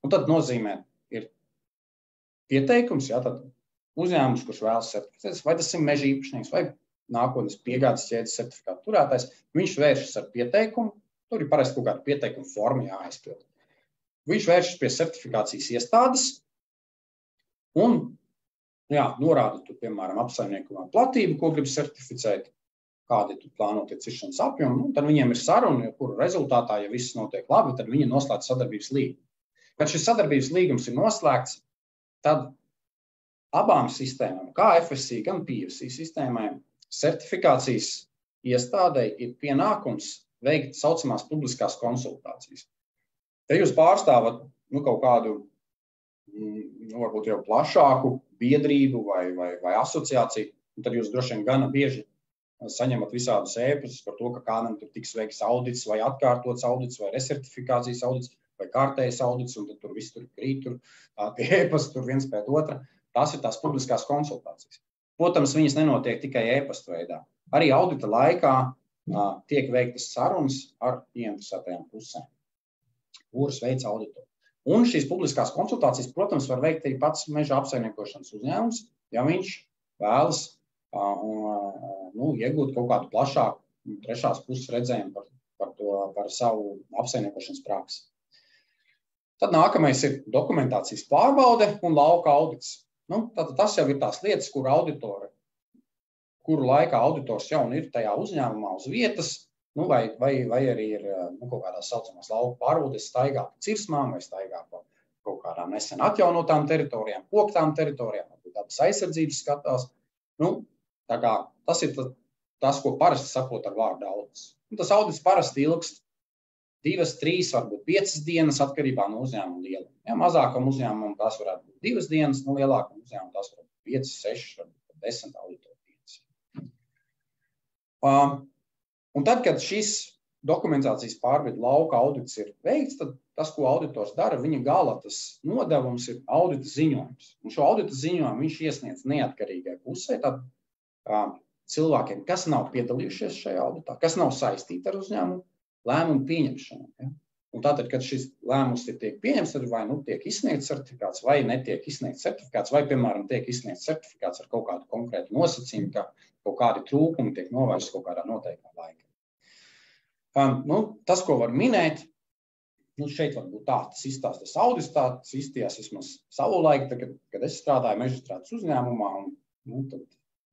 Tad nozīmē ir pieteikums, tad uzņēmums, kurš vēlas certificēties, vai tas ir meža īpašnieks, vai nākotnes piegādes ķēdes certifikātu turētājs, viņš vēršas ar pieteikumu, tur ir parasti kaut kāda pieteikuma forma jāaizpild. Viņš vēršas pie certifikācijas iestādes un norāda, piemēram, apsaimniekumā platību, ko grib certificēt, kādi tur plānotie ciršanas apjomi, tad viņiem ir saruna, kuru rezultātā, ja viss notiek labi, tad viņi noslēdz sadarbības līgumu. Kad šis sadarbības līgums ir noslēgts, tad abām sistēmām, kā FSC, gan PSC sistēmai, certifikācijas iestādei ir pienākums veikt saucamās publiskās konsultācijas. Te jūs pārstāvat kaut kādu, varbūt jau plašāku biedrību vai asociāciju, un tad jūs droši vien gana bieži saņemat visādus ēpastus par to, ka kādam tur tiks veikts audits vai atkārtots audits vai resertifikācijas audits vai kārtējs audits, un tad tur viss tur krīt, tie ēpasti tur viens pēc otra. Tās ir tās publiskās konsultācijas. Protams, viņas nenotiek tikai ēpastu veidā. Arī audita laikā tiek veiktas sarunas ar ieinteresētajām pusēm, kuras veic auditu. Un šīs publiskās konsultācijas, protams, var veikt arī pats meža apsaimniekošanas uzņēmums, ja viņš vēlas iegūt kaut kādu plašāku trešās puses redzējumu par savu apsaimniekošanas praksi. Tad nākamais ir dokumentācijas pārbaude un lauka audits. Tātad tas jau ir tās lietas, kuru laikā auditors jau ir tajā uzņēmumā uz vietas, vai arī ir kaut kādās saucamās lauka pārbaudes, staigā pa cirsmām vai staigā pa kaut kādām nesen atjaunotām teritorijām, koktām teritorijām, dabas aizsardzības skatās. Nu, tā kā tas ir tas, ko parasti saprot ar vārdu audits. Un tas audits parasti ilgst 2, 3, varbūt 5 dienas atkarībā no uzņēmuma lieluma. Ja, mazākam uzņēmumam tas varētu būt 2 dienas, no lielākam uzņēmumam tas varētu būt 5, 6, varbūt 10 auditoru dienas. Un tad, kad šis dokumentācijas pārvedu lauka audits ir veikts, tad tas, ko auditors dara, viņa gala tas nodevums ir audita ziņojums. Un šo audita ziņojumu viņš iesniedz neatkarīgai pusē, tad cilvēkiem, kas nav piedalījušies šajā auditā, kas nav saistīti ar uzņēmumu, lēmumu pieņemšanu. Ja? Un tātad, kad šis lēmums tiek pieņemts, tad vai tiek izsniegts certifikāts, vai netiek izsniegts certifikāts, vai, piemēram, tiek izsniegts certifikāts ar kaut kādu konkrētu nosacījumu, ka kaut kādi trūkumi tiek novērsti kaut kādā noteiktā laikā. Tas, ko var minēt, šeit varbūt tas izstāsta audits, tas izstījās vismaz savu laiku, kad es strādāju mežstrādes uzņēmumā, un tad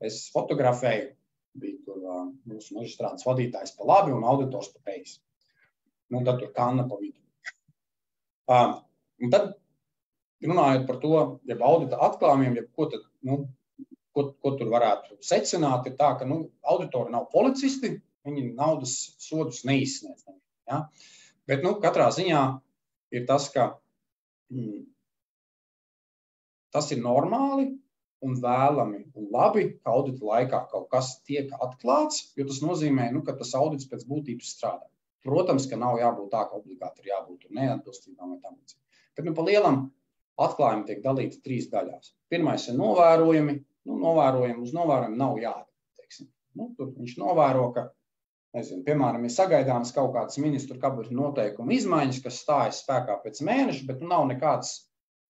es fotografēju, bija tur mūsu mežstrādes vadītājs pa labi un auditors pa kreisi. Tad tur kanna pa vidu. Un tad, runājot par to, jeb audita atklājumiem, jeb ko tur varētu secināt, ir tā, ka auditori nav policisti, viņi naudas sodus neizsniedz. Ja? Bet katrā ziņā ir tas, ka tas ir normāli un vēlami un labi, ka audita laikā kaut kas tiek atklāts, jo tas nozīmē, ka tas audits pēc būtības strādā. Protams, ka nav jābūt tā, ka obligāti ir jābūt neatbilstībām vai tam līdzīgi. Bet pa lielam atklājumi tiek dalīti 3 daļās. Pirmais ir novērojumi. Uz novērojumu nav jādara. Tur viņš novēro, ka piemēram, ir sagaidāmas kaut kādas ministru kabineta noteikuma izmaiņas, kas stājas spēkā pēc mēneša, bet nav nekādas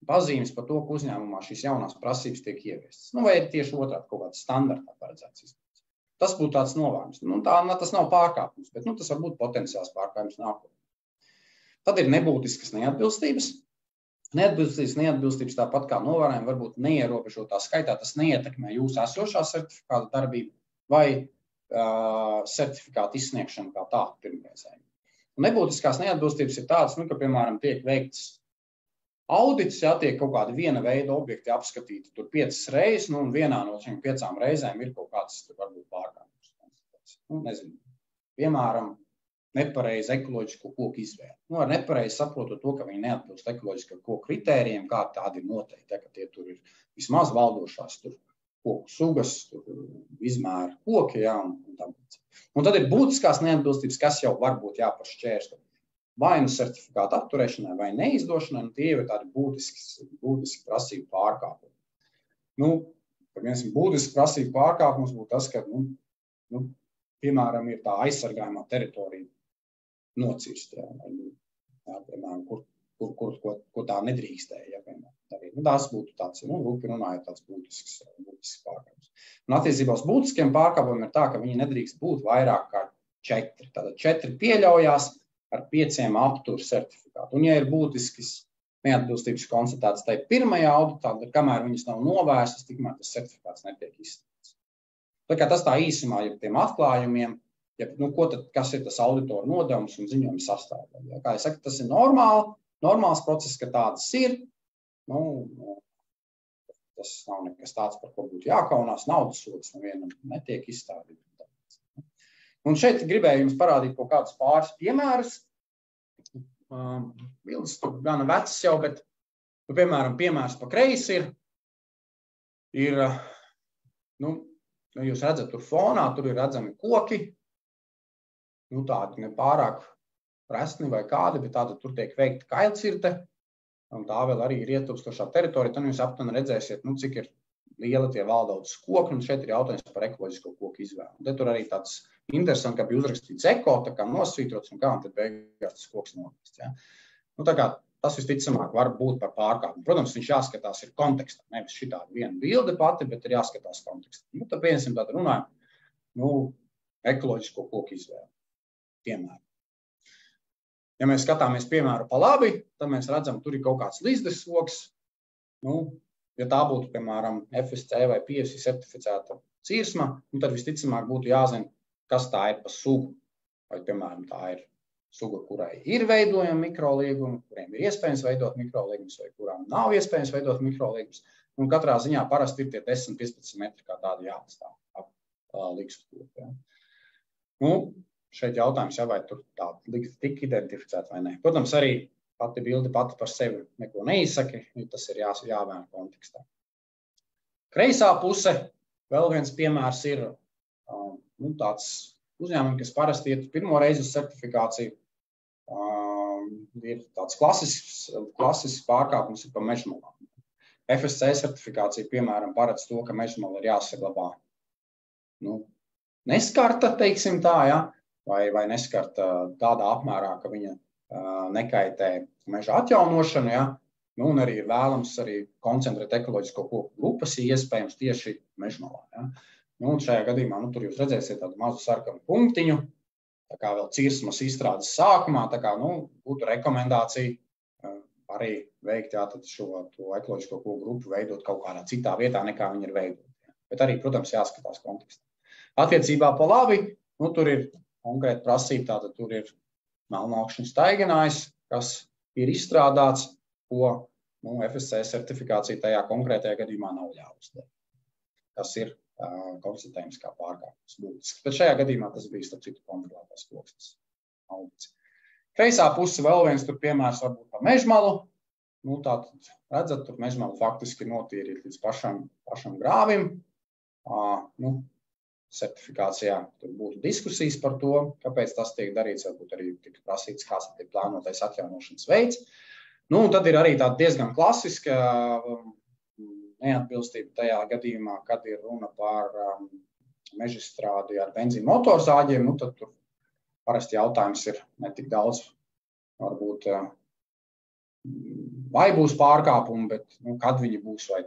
pazīmes par to, ka uzņēmumā šīs jaunās prasības tiek ieviestas. Vai ir tieši otrādi kaut kāds standartā paredzēts izmaiņas. Tas būtu tāds novērojums. Tas nav pārkāpums, bet tas var būt potenciāls pārkāpums nākotnē. Tad ir nebūtiskas neatbilstības. Neatbilstības tāpat kā novērojumi varbūt neierobežotā skaitā. Tas neietekmē jūsu esošā certifikāta darbību vai certifikātu izsniegšanu kā tādu pirmreizēju. Nebūtiskās neatbilstības ir tādas, ka, piemēram, tiek veikts audits, tiek kaut kādi viena veida objekti apskatīti tur 5 reizes, un vienā no šīm 5 reizēm ir kaut kāds varbūt pārkāpums. Piemēram, nepareizi ekoloģisko koku izvēle. Ar nepareizi saprotot to, ka viņi neatbilst ekoloģisko koku kritērijiem, kā tādi ir noteikti, ka tie tur ir vismaz valdošās tur koku sugas, izmēra koki, un tam līdzīgi. Un tad ir būtiskās neatbilstības, kas jau varbūt jāpašķērsta vai certifikāta apturēšanai, vai neizdošanai, tie jau ir tādi būtiski prasību pārkāpumi. Būtiski prasību pārkāpums būtu tas, ka, piemēram, ir tā aizsargājumā teritorija nocirst, piemēram, ko tā nedrīkstēja, piemēram. Tas būtu tāds, runājot tāds būtisks pārkāpums. Un attiecībā uz būtiskiem pārkāpumiem ir tā, ka viņi nedrīkst būt vairāk kā 4. Tātad 4 pieļaujās ar 5 aptur certifikātu. Un ja ir būtiskas neatbilstības konstatētas tai pirmajā auditā, tad kamēr viņas nav novērstas, tikmēr tas certifikāts netiek izsniegts. Tā kā tas tā īsumā ir tiem atklājumiem, kas ir tas auditoru nodevums un ziņojuma sastāvdaļa. Kā es saku, tas ir normāls process, ka tādas ir. Tas nav nekas tāds, par ko būtu jākaunās. Naudas sods nevienam netiek izstādīts. Un šeit gribēju jums parādīt kaut kādus pāris piemērus. Bildes tur gana vecas jau, bet, piemēram, piemērs pa kreisi ir jūs redzat tur fonā, tur ir redzami koki, tādi nepārāk resni vai kādi, bet tāda tur tiek veikta kailcirte, un tā vēl arī ir ietilpstošā teritorija, tad jūs aptuveni redzēsiet, cik ir liela tie valdaudzes koki, un šeit ir jautājums par ekoloģisko koku izvēli. Un te tur arī tāds interesanti, ka bija uzrakstīts eko, tā kā nosvītrots, un tad beigās tas koks novest. Ja? Tā kā tas visticamāk var būt par pārkāpumu. Protams, viņš jāskatās ir kontekstā, nevis šitāda viena bilde pati, bet ir jāskatās kontekstā. Tad pieņemsim tādu runājumu, ekoloģisko koku izvēli. Piemēram. Ja mēs skatāmies piemēru pa labi, tad mēs redzam, tur ir kaut kāds līzdes koks. Ja tā būtu, piemēram, FSC vai PFC certificēta cirsma, tad visticamāk būtu jāzina, kas tā ir pa sugu. Vai, piemēram, tā ir suga, kurai ir veidojami mikroliegumi, kuriem ir iespējams veidot mikroliegumus, vai kurām nav iespējams veidot mikroliegumus. un katrā ziņā parasti ir tie 10-15 metri kā tādi jāatstāv ap likstu koku. Ja. Nu, šeit jautājums, vai tur tā liksta tik identificēt vai ne. Protams, arī pati bilde pati par sevi neko neizsaka, tas ir jāvēr kontekstā. Kreisā puse, vēl viens piemērs ir tāds uzņēmumi, kas parasti iet pirmo reizi uz certifikāciju, ir tāds klasisks pārkāpums par mežmalām. FSC certifikācija, piemēram, paredz to, ka mežmala ir jāsaglabā neskarta, teiksim tā, ja? vai neskarta tādā apmērā, ka viņa nekaitē meža atjaunošanu, ja? Un arī ir vēlams arī koncentrēt ekoloģisko koku grupas, iespējams tieši mežmalā. Ja? Un šajā gadījumā tur jūs redzēsiet tādu mazu sarkanu punktiņu, tā kā vēl cirsmas izstrādes sākumā, tā kā būtu rekomendācija arī veikt šo ekoloģisko koku grupu veidot kaut kādā citā vietā, nekā viņi ir veidot. Bet arī, protams, jāskatās kontekstā. Attiecībā pa labi, tur ir konkrēti prasība, tātad tur ir melnaukšņu staigenājs, kas ir izstrādāts, ko FSC certifikācija tajā konkrētajā gadījumā nav jāuzliek. Tas ir konstatējums kā pārkāpums būtisks. Bet šajā gadījumā tas bija starp citu kontrolētās koksnes. Kreisā puse vēl viens tur piemērs varbūt par mežmalu. Tātad redzat, tur mežmalu faktiski notīrīt līdz pašam grāvim. Certifikācijā tur būtu diskusijas par to, kāpēc tas tiek darīts, varbūt arī tiek prasīts, kāds ir plānotais atjaunošanas veids. Un tad ir arī tāda diezgan klasiska neatbilstība tajā gadījumā, kad ir runa par mežstrādi ar benzīna motorzāģiem, tad tur parasti jautājums ir ne tik daudz, varbūt, vai būs pārkāpumi, bet kad viņi būs, vai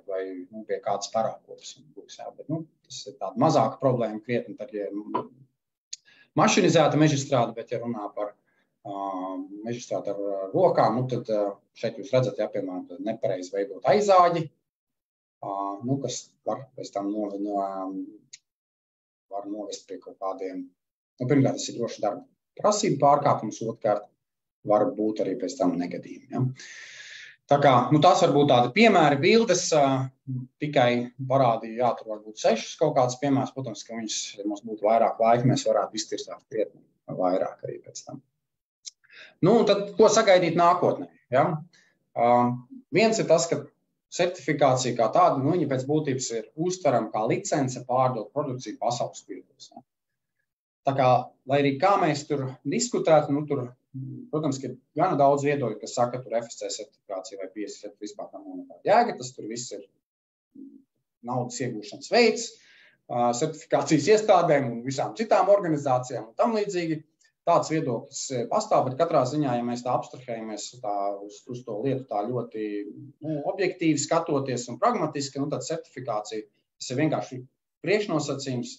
pie kādas parākopas būs. Jā, bet, tas ir tāda mazāka problēma, krietni tad, ja mašinizēta mežstrāde, bet ja runā par mežstrādi ar rokām, tad šeit jūs redzat, piemēram, nepareizi veidot aizāģi, kas var pēc tam var novest pie kaut kādiem, pirmkārt, tas ir droši darba prasība pārkāpums, otrkārt, var būt arī pēc tam negadījumi. Ja? Tā kā, tās var būt tādi piemēri, bildes, tikai parādīja, tur var būt 6 kaut kāds piemērs, protams, ka viņas, ja mums būtu vairāk laika, mēs varētu iztirstāt krietni vairāk arī pēc tam. Un tad, ko sagaidīt nākotnē? Ja? Viens ir tas, ka certifikācija kā tāda, viņa pēc būtības ir uztverama kā licence pārdot produkciju pasaules tirgos. Ja? Tā kā, lai arī kā mēs tur diskutētu, tur, protams, ka ir gana daudz viedokļu, kas saka, tur FSC certifikācija vai PSC vispār nav nekāda jēga, tas tur viss ir naudas iegūšanas veids, certifikācijas iestādēm un visām citām organizācijām un tam līdzīgi. Tāds viedoklis pastāv, bet katrā ziņā, ja mēs tā abstrahējamies uz to lietu tā ļoti objektīvi skatoties un pragmatiski, tad certifikācija tas ir vienkārši priekšnosacījums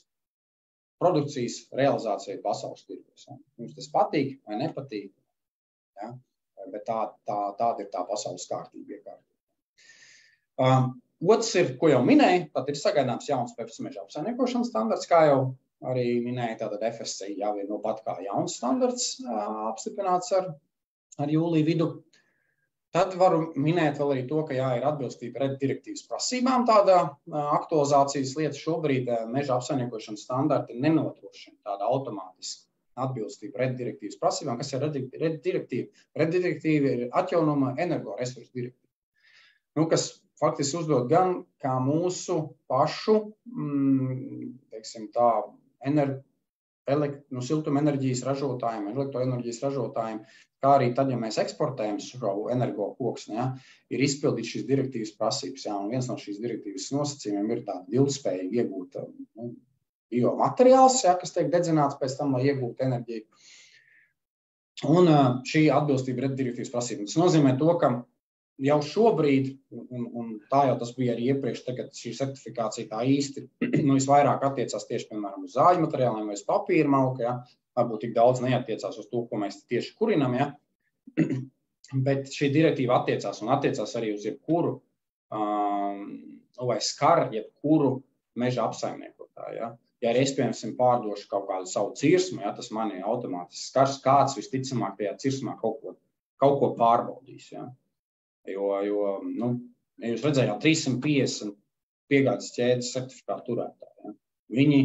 produkcijas realizācijai pasaules tirgos. Ja? Jums tas patīk vai nepatīk, ja? Bet tāda ir tā pasaules kārtība. Otrs ir, ko jau minēju, tad ir sagaidāms jauns PFC meža apsaimniekošanas standarts, kā jau arī minēja, tātad FSC jau ir pat kā jauns standarts apstiprināts ar jūliju vidu. Tad varu minēt vēl arī to, ka ir atbilstība RED direktīvas prasībām tāda aktualizācijas lieta. Šobrīd meža apsaimniekošanas standarti nenodrošina tāda automātiska atbilstība RED direktīvas prasībām. Kas ir RED direktīva? RED direktīva ir atjaunojamo energoresursu direktīva, kas faktiski uzdod gan kā mūsu pašu, teiksim tā, siltumenerģijas ražotājiem, elektroenerģijas ražotājiem, kā arī tad, ja mēs eksportējam šo energo koksni, ir izpildīt šīs direktīvas prasības. Un viens no šīs direktīvas nosacījumiem ir tāda ilgspējīgi iegūt biomateriāls, kas tiek dedzināts pēc tam, lai iegūtu enerģiju. Un šī atbilstība RED direktīvas prasībām. Tas nozīmē to, ka jau šobrīd, un tā jau tas bija arī iepriekš, tagad šī certifikācija tā īsti visvairāk attiecās tieši, piemēram, uz zāļu materiāliem vai uz papīra malku, varbūt tik daudz neattiecās uz to, ko mēs tieši kurinam, bet šī direktīva attiecās arī uz jebkuru, vai skar jebkuru meža apsaimniekotāju. Ja es, piemēram, pārdošu kaut kādu savu cirsmu, tas mani automātiski skars, kāds visticamāk tajā cirsmā kaut ko pārbaudīs. Jo Ja jūs redzējāt 350 piegādes ķēdes certifikātu turētāji, ja? Viņi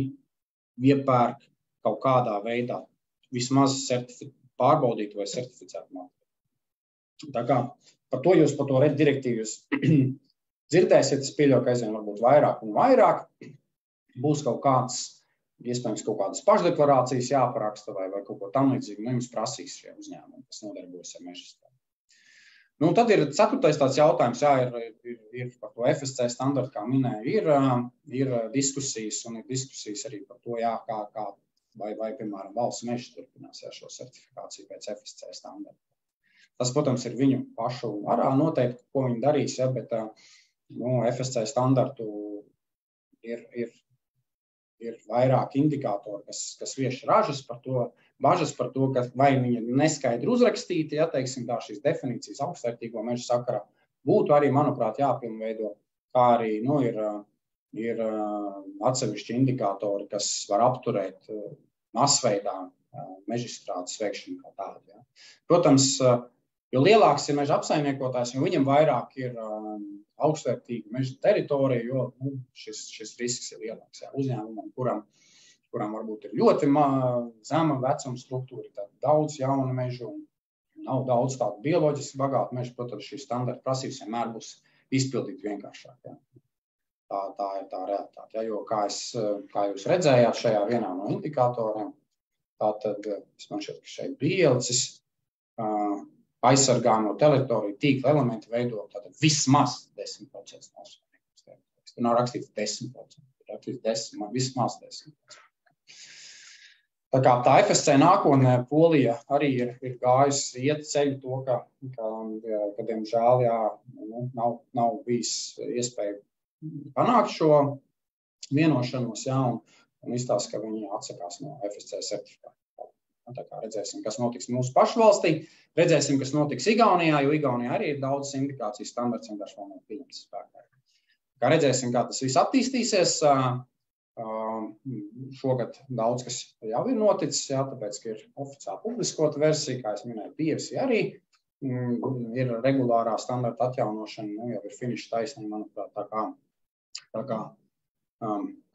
iepērk kaut kādā veidā vismaz pārbaudītu vai certificētu materiālu. Tā kā par to jūs par to direktīvu dzirdēsiet, es pieļauju, ka aizvien varbūt vairāk un vairāk. Būs kaut kāds, iespējams, kaut kādas pašdeklarācijas jāparaksta vai kaut ko tam līdzīgi. Jums prasīs šie uzņēmumi, kas nodarbojas ar meža strādi. Tad ir ceturtais tāds jautājums, ir par to FSC standartu, kā minēju, ir diskusijas un ir diskusijas arī par to, vai piemēram, valsts mežs turpinās šo certifikāciju pēc FSC standarta. Tas, protams, ir viņu pašu varā noteikti, ko viņi darīs, bet FSC standartu ir vairāk indikātori, kas vieš bažas par to, ka vai viņi ir neskaidri uzrakstīti, teiksim, tā šīs definīcijas augstvērtīgo mežu sakarā, būtu arī, manuprāt, jāpilnveido, kā arī ir atsevišķi indikātori, kas var apturēt masveidā mežstrādes veikšanu kā tādu. Ja. Protams, jo lielāks ir meža apsaimniekotājs, jo viņam vairāk ir augstvērtīga meža teritorija, jo šis risks ir lielāks. Ja. Uzņēmumam, kuram varbūt ir ļoti zema vecuma struktūra, tad daudz jauna mežu un nav daudz tādu bioloģiski bagātu mežu, protams, šī standarta prasības vienmēr būs izpildīt vienkāršāk. Ja. Tā ir tā realitāte. Ja, jo, kā jūs redzējāt šajā vienā no indikatoriem, tātad, man šķiet, ka šeit bija ielicis, aizsargāmo teritoriju tīkla elementi veido tātad vismaz 10% no saviem teritorijas. Tur nav rakstīts 10%, tur rakstīts 10%, vismaz 10%. Tā kā tā FSC nākotnē Polija arī ir gājusi iet ceļu to, ka diemžēl, nav bijis iespēja panākt šo vienošanos, un izstāsta, ka viņi atsakās no FSC certifikāta. Tā kā redzēsim, kas notiks mūsu pašu valstī, redzēsim, kas notiks Igaunijā, jo Igaunijā arī ir daudz indikācijas standarts, vienkārši vēl nav pieņemts spēkā. Kā redzēsim, kā tas viss attīstīsies, šogad daudz, kas jau ir noticis, tāpēc, ka ir oficiāli publiskota versija, kā es minēju, PFC arī ir regulārā standarta atjaunošana, jau ir finiša taisnība, manuprāt, tā kā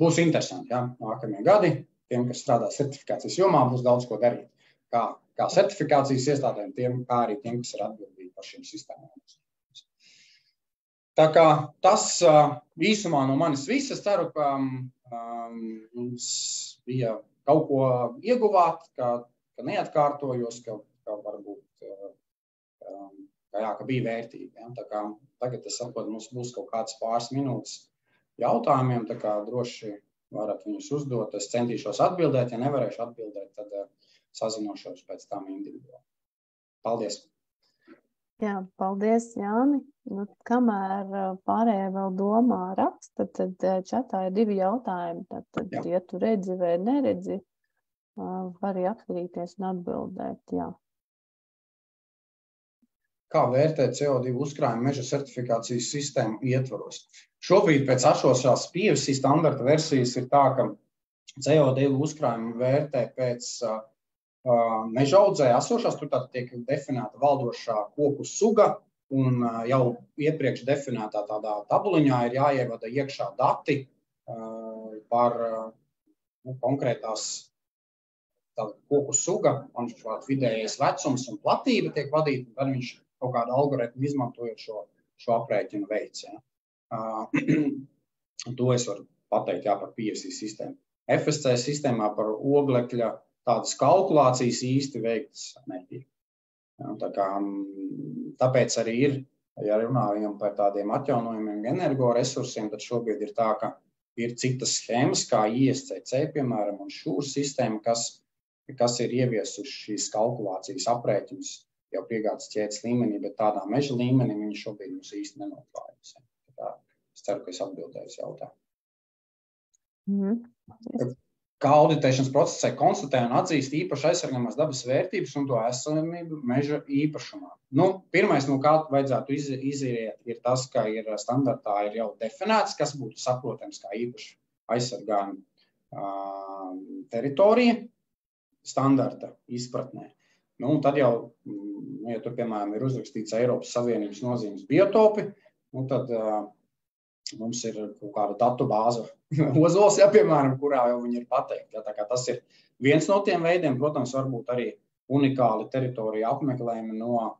būs interesanti, nākamie gadi. Tiem, kas strādā certifikācijas jomā, būs daudz ko darīt. Kā certifikācijas iestādēm, kā arī tiem, kas ir atbildīgi par šīm sistēmām. Tā kā tas īsumā no manis viss. Es ceru, ka jums bija kaut ko ieguvāt, ka neatkārtojos, ka varbūt ka bija vērtīgi. Ja? Tā kā tagad es saprotu, mums būs kaut kāds pāris minūtes jautājumiem, tā kā droši varat viņus uzdot. Es centīšos atbildēt, ja nevarēšu atbildēt, tad sazinošos pēc tam individuāli. Paldies! Jā, paldies, Jāni. Kamēr pārējie vēl domā raksta, tad čatā ir 2 jautājumi. Tad, ja tu redzi vai neredzi, vari atkarīties un atbildēt. Jā. Kā vērtēt CO2 uzkrājumu meža certifikācijas sistēmu ietvaros? Šobrīd pēc esošās PFC standarta versijas ir tā, ka CO2 uzkrājumu vērtē pēc meža audzē esošās, tur tātad tiek definēta valdošā koku suga un jau iepriekš definētā tādā tabuliņā ir jāievada iekšā dati par konkrētās koku suga, vidējais vecums un platība tiek vadīta, un tad viņš kaut kādu algoritmu izmantojot šo aprēķinu veids. Ja. To es varu pateikt par PFC sistēmu. FSC sistēmā par oglekļa tādas kalkulācijas īsti veiktas netiek. Ja, tāpēc arī ir, ja runājam par tādiem atjaunojumiem energoresursiem, tad šobrīd ir tā, ka ir citas schēmas, kā ISCC, piemēram, un šūr sistēma, kas ir ieviesuši šīs kalkulācijas aprēķinus jau piegādes ķēdes līmenī, bet tādā meža līmenī viņi šobrīd mums īsti nenoklājas. Es ceru, ka es atbildēju uz jautājumu. Kā auditēšanas procesē konstatē un atzīst īpaši aizsargāmās dabas vērtības un to esamību meža īpašumā. Pirmais, no kā vajadzētu iziet, ir tas, ka ir standartā ir jau definēts, kas būtu saprotams kā īpaši aizsargājuma teritorija standarta izpratnē. Tad jau, ja tur, piemēram, ir uzrakstīts Eiropas Savienības nozīmes biotopi, tad mums ir kaut kāda datu bāze Ozols, piemēram, kurā jau viņi ir pateikti. Tā kā tas ir viens no tiem veidiem, protams, varbūt arī unikāli teritorija apmeklējumi no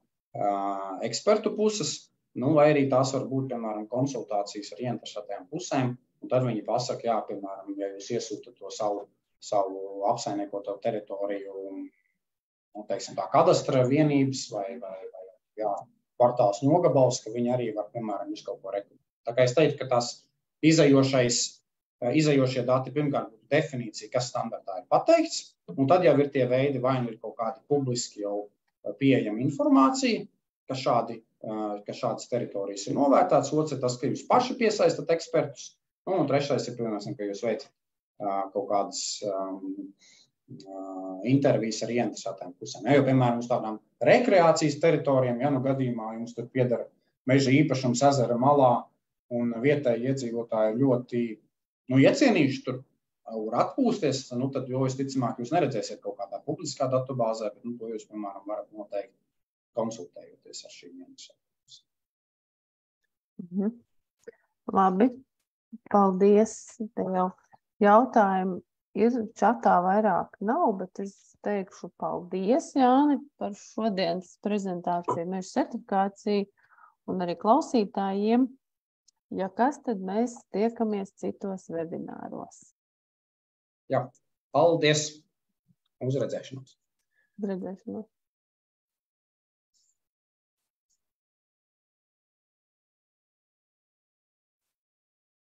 ekspertu puses, vai arī tās var būt, piemēram, konsultācijas ar ieinteresētajām pusēm, un tad viņi pasaka, jā, piemēram, ja jūs iesūtat to savu apsaimniekoto teritoriju, teiksim, tā kadastra vienības vai kvartāls nogabals, ka viņi arī var, piemēram, uz kaut ko rekomendēt. Tā kā es teiktu, ka tās izajošie dati pirmkārt būtu definīcija, kas standartā ir pateikts, un tad jau ir tie veidi, vai nu ir kaut kādi publiski jau pieejama informācija, ka šādas teritorijas ir novērtētas, otrs ir tas, ka jūs paši piesaistat ekspertus, un trešais ir, piemēram, ka jūs veicat kaut kādas intervijas ar ieinteresētām pusēm. Jo, piemēram, uz tādām rekreācijas teritorijām, ja gadījumā jums tur pieder meža īpašums ezera malā, un vietēji iedzīvotāji ļoti iecienījuši tur var atpūsties, tad jo visticamāk jūs neredzēsiet kaut kādā publiskā datubāzē, bet to jūs, piemēram, varat noteikt konsultējoties ar šīm interesēm. Labi, paldies tev. Jautājumu ir čatā vairāk nav, bet es teikšu paldies, Jāni, par šodienas prezentāciju, meža certifikāciju un arī klausītājiem. Ja kas, tad mēs tiekamies citos webināros. Jā, paldies! Uz redzēšanos! Uz redzēšanos!